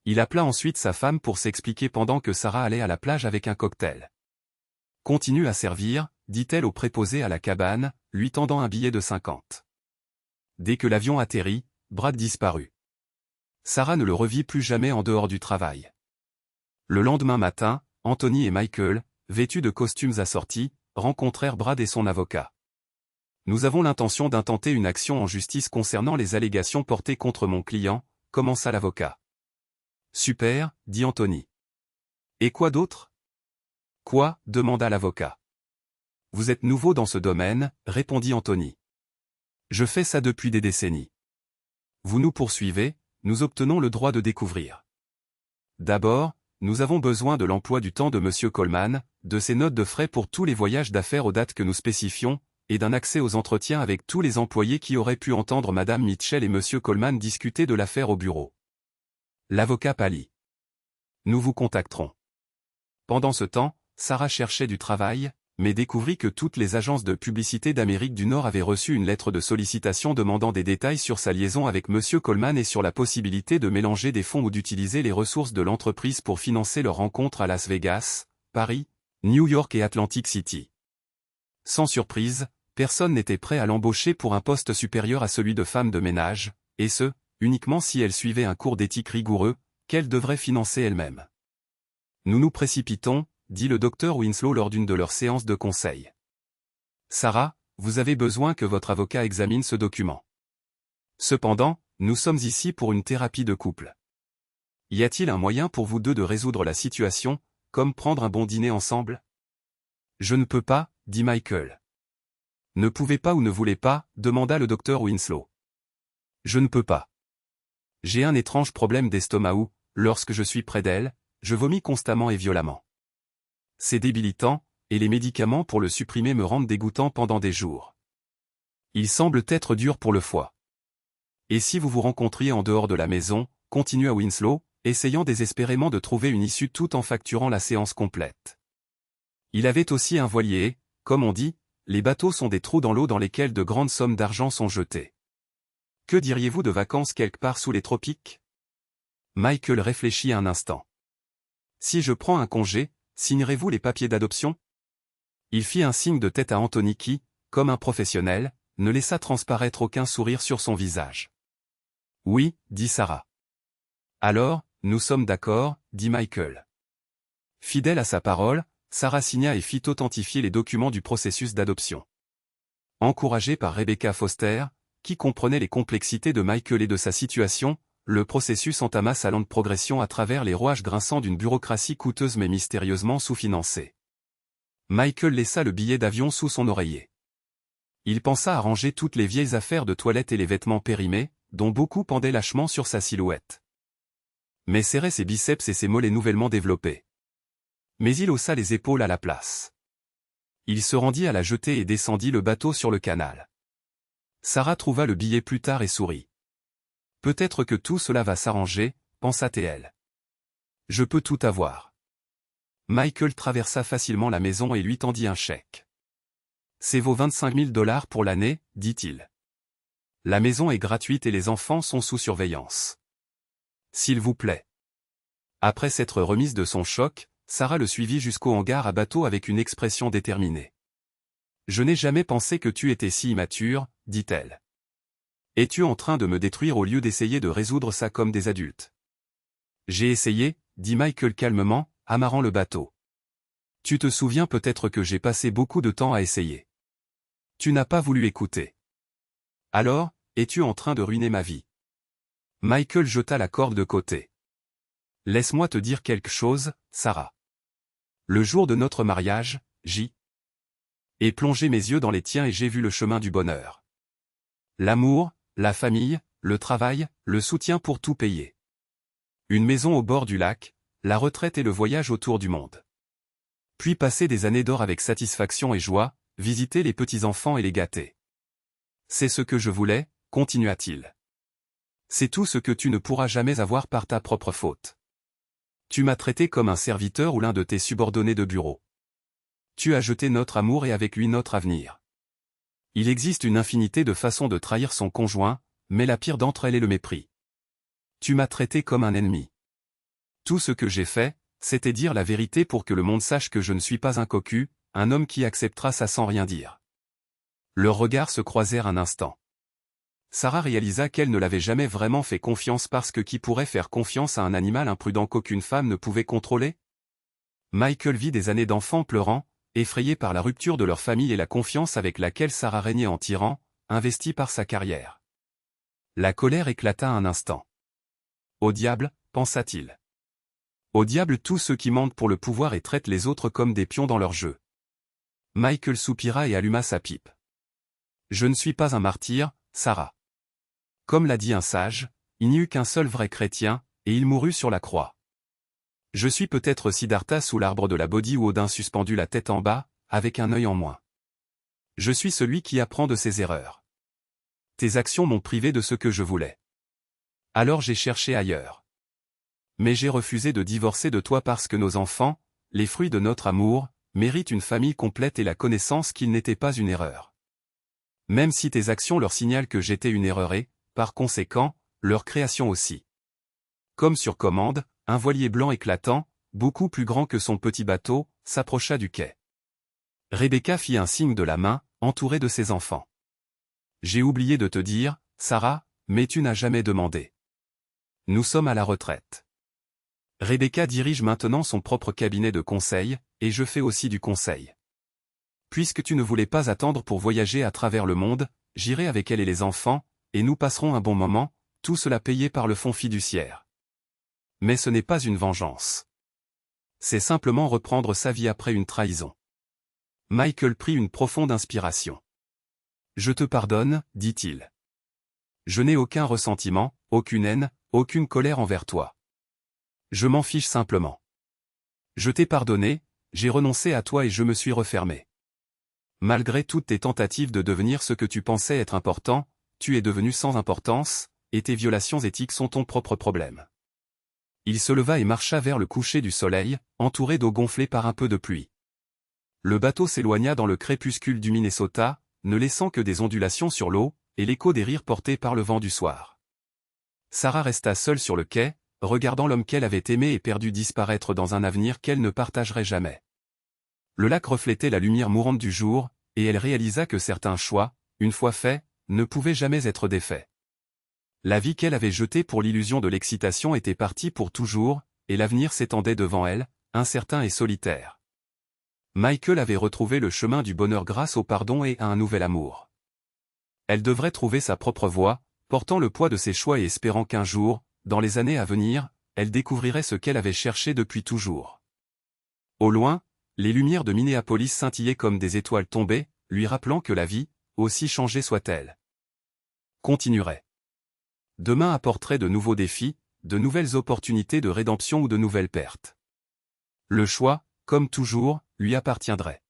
S1: Il appela ensuite sa femme pour s'expliquer pendant que Sarah allait à la plage avec un cocktail. « Continue à servir », dit-elle au préposé à la cabane, lui tendant un billet de 50. Dès que l'avion atterrit, Brad disparut. Sarah ne le revit plus jamais en dehors du travail. Le lendemain matin, Anthony et Michael, vêtus de costumes assortis, rencontrèrent Brad et son avocat. « Nous avons l'intention d'intenter une action en justice concernant les allégations portées contre mon client », commença l'avocat. « Super, » dit Anthony. « Et quoi d'autre ? » « Quoi ?» demanda l'avocat. « Vous êtes nouveau dans ce domaine, » répondit Anthony. « Je fais ça depuis des décennies. Vous nous poursuivez, nous obtenons le droit de découvrir. D'abord, nous avons besoin de l'emploi du temps de M. Coleman, de ses notes de frais pour tous les voyages d'affaires aux dates que nous spécifions, et d'un accès aux entretiens avec tous les employés qui auraient pu entendre Mme Mitchell et M. Coleman discuter de l'affaire au bureau. » L'avocat pâlit. « Nous vous contacterons. » Pendant ce temps, Sarah cherchait du travail, mais découvrit que toutes les agences de publicité d'Amérique du Nord avaient reçu une lettre de sollicitation demandant des détails sur sa liaison avec M. Coleman et sur la possibilité de mélanger des fonds ou d'utiliser les ressources de l'entreprise pour financer leurs rencontres à Las Vegas, Paris, New York et Atlantic City. Sans surprise, personne n'était prêt à l'embaucher pour un poste supérieur à celui de femme de ménage, et ce, uniquement si elle suivait un cours d'éthique rigoureux, qu'elle devrait financer elle-même. « Nous nous précipitons, » dit le docteur Winslow lors d'une de leurs séances de conseil. « Sarah, vous avez besoin que votre avocat examine ce document. Cependant, nous sommes ici pour une thérapie de couple. Y a-t-il un moyen pour vous deux de résoudre la situation, comme prendre un bon dîner ensemble ? » « Je ne peux pas, » dit Michael. « Ne pouvez pas ou ne voulez pas, demanda le docteur Winslow. « Je ne peux pas. J'ai un étrange problème d'estomac où, lorsque je suis près d'elle, je vomis constamment et violemment. C'est débilitant, et les médicaments pour le supprimer me rendent dégoûtant pendant des jours. Il semble être dur pour le foie. Et si vous vous rencontriez en dehors de la maison, continua Winslow, essayant désespérément de trouver une issue tout en facturant la séance complète. Il avait aussi un voilier et, comme on dit, les bateaux sont des trous dans l'eau dans lesquels de grandes sommes d'argent sont jetées. Que diriez-vous de vacances quelque part sous les tropiques ? Michael réfléchit un instant. Si je prends un congé, signerez-vous les papiers d'adoption ? Il fit un signe de tête à Anthony qui, comme un professionnel, ne laissa transparaître aucun sourire sur son visage. Oui, dit Sarah. Alors, nous sommes d'accord, dit Michael. Fidèle à sa parole, Sarah signa et fit authentifier les documents du processus d'adoption. Encouragée par Rebecca Foster, qui comprenait les complexités de Michael et de sa situation, le processus entama sa lente progression à travers les rouages grinçants d'une bureaucratie coûteuse mais mystérieusement sous-financée. Michael laissa le billet d'avion sous son oreiller. Il pensa à ranger toutes les vieilles affaires de toilette et les vêtements périmés, dont beaucoup pendaient lâchement sur sa silhouette. Mais serrait ses biceps et ses mollets nouvellement développés. Mais il haussa les épaules à la place. Il se rendit à la jetée et descendit le bateau sur le canal. Sarah trouva le billet plus tard et sourit. Peut-être que tout cela va s'arranger, pensa-t-elle. Je peux tout avoir. Michael traversa facilement la maison et lui tendit un chèque. C'est vos 25 000 $ pour l'année, dit-il. La maison est gratuite et les enfants sont sous surveillance. S'il vous plaît. Après s'être remise de son choc, Sarah le suivit jusqu'au hangar à bateau avec une expression déterminée. Je n'ai jamais pensé que tu étais si immature, dit-elle. Es-tu en train de me détruire au lieu d'essayer de résoudre ça comme des adultes ? J'ai essayé, dit Michael calmement, amarrant le bateau. Tu te souviens peut-être que j'ai passé beaucoup de temps à essayer. Tu n'as pas voulu écouter. Alors, es-tu en train de ruiner ma vie ? Michael jeta la corde de côté. Laisse-moi te dire quelque chose, Sarah. Le jour de notre mariage, j'ai plongé mes yeux dans les tiens et j'ai vu le chemin du bonheur. L'amour, la famille, le travail, le soutien pour tout payer. Une maison au bord du lac, la retraite et le voyage autour du monde. Puis passer des années d'or avec satisfaction et joie, visiter les petits-enfants et les gâter. C'est ce que je voulais, continua-t-il. C'est tout ce que tu ne pourras jamais avoir par ta propre faute. Tu m'as traité comme un serviteur ou l'un de tes subordonnés de bureau. Tu as jeté notre amour et avec lui notre avenir. Il existe une infinité de façons de trahir son conjoint, mais la pire d'entre elles est le mépris. Tu m'as traité comme un ennemi. Tout ce que j'ai fait, c'était dire la vérité pour que le monde sache que je ne suis pas un cocu, un homme qui acceptera ça sans rien dire. Leurs regards se croisèrent un instant. Sarah réalisa qu'elle ne l'avait jamais vraiment fait confiance parce que qui pourrait faire confiance à un animal imprudent qu'aucune femme ne pouvait contrôler? Michael vit des années d'enfants pleurant, effrayés par la rupture de leur famille et la confiance avec laquelle Sarah régnait en tyran, investi par sa carrière. La colère éclata un instant. Au diable, pensa-t-il. Au diable tous ceux qui mentent pour le pouvoir et traitent les autres comme des pions dans leur jeu. Michael soupira et alluma sa pipe. Je ne suis pas un martyr, Sarah. Comme l'a dit un sage, il n'y eut qu'un seul vrai chrétien, et il mourut sur la croix. Je suis peut-être Siddhartha sous l'arbre de la Bodhi ou Odin suspendu la tête en bas, avec un œil en moins. Je suis celui qui apprend de ses erreurs. Tes actions m'ont privé de ce que je voulais. Alors j'ai cherché ailleurs. Mais j'ai refusé de divorcer de toi parce que nos enfants, les fruits de notre amour, méritent une famille complète et la connaissance qu'il n'était pas une erreur. Même si tes actions leur signalent que j'étais une erreur et, par conséquent, leur création aussi. Comme sur commande, un voilier blanc éclatant, beaucoup plus grand que son petit bateau, s'approcha du quai. Rebecca fit un signe de la main, entourée de ses enfants. J'ai oublié de te dire, Sarah, mais tu n'as jamais demandé. Nous sommes à la retraite. Rebecca dirige maintenant son propre cabinet de conseil, et je fais aussi du conseil. Puisque tu ne voulais pas attendre pour voyager à travers le monde, j'irai avec elle et les enfants, et nous passerons un bon moment, tout cela payé par le fonds fiduciaire. Mais ce n'est pas une vengeance. C'est simplement reprendre sa vie après une trahison. Michael prit une profonde inspiration. Je te pardonne, dit-il. Je n'ai aucun ressentiment, aucune haine, aucune colère envers toi. Je m'en fiche simplement. Je t'ai pardonné, j'ai renoncé à toi et je me suis refermé. Malgré toutes tes tentatives de devenir ce que tu pensais être important, tu es devenu sans importance, et tes violations éthiques sont ton propre problème. Il se leva et marcha vers le coucher du soleil, entouré d'eau gonflée par un peu de pluie. Le bateau s'éloigna dans le crépuscule du Minnesota, ne laissant que des ondulations sur l'eau, et l'écho des rires portés par le vent du soir. Sarah resta seule sur le quai, regardant l'homme qu'elle avait aimé et perdu disparaître dans un avenir qu'elle ne partagerait jamais. Le lac reflétait la lumière mourante du jour, et elle réalisa que certains choix, une fois faits, ne pouvaient jamais être défaits. La vie qu'elle avait jetée pour l'illusion de l'excitation était partie pour toujours, et l'avenir s'étendait devant elle, incertain et solitaire. Michael avait retrouvé le chemin du bonheur grâce au pardon et à un nouvel amour. Elle devrait trouver sa propre voie, portant le poids de ses choix et espérant qu'un jour, dans les années à venir, elle découvrirait ce qu'elle avait cherché depuis toujours. Au loin, les lumières de Minneapolis scintillaient comme des étoiles tombées, lui rappelant que la vie, aussi changée soit-elle, continuerait. Demain apporterait de nouveaux défis, de nouvelles opportunités de rédemption ou de nouvelles pertes. Le choix, comme toujours, lui appartiendrait.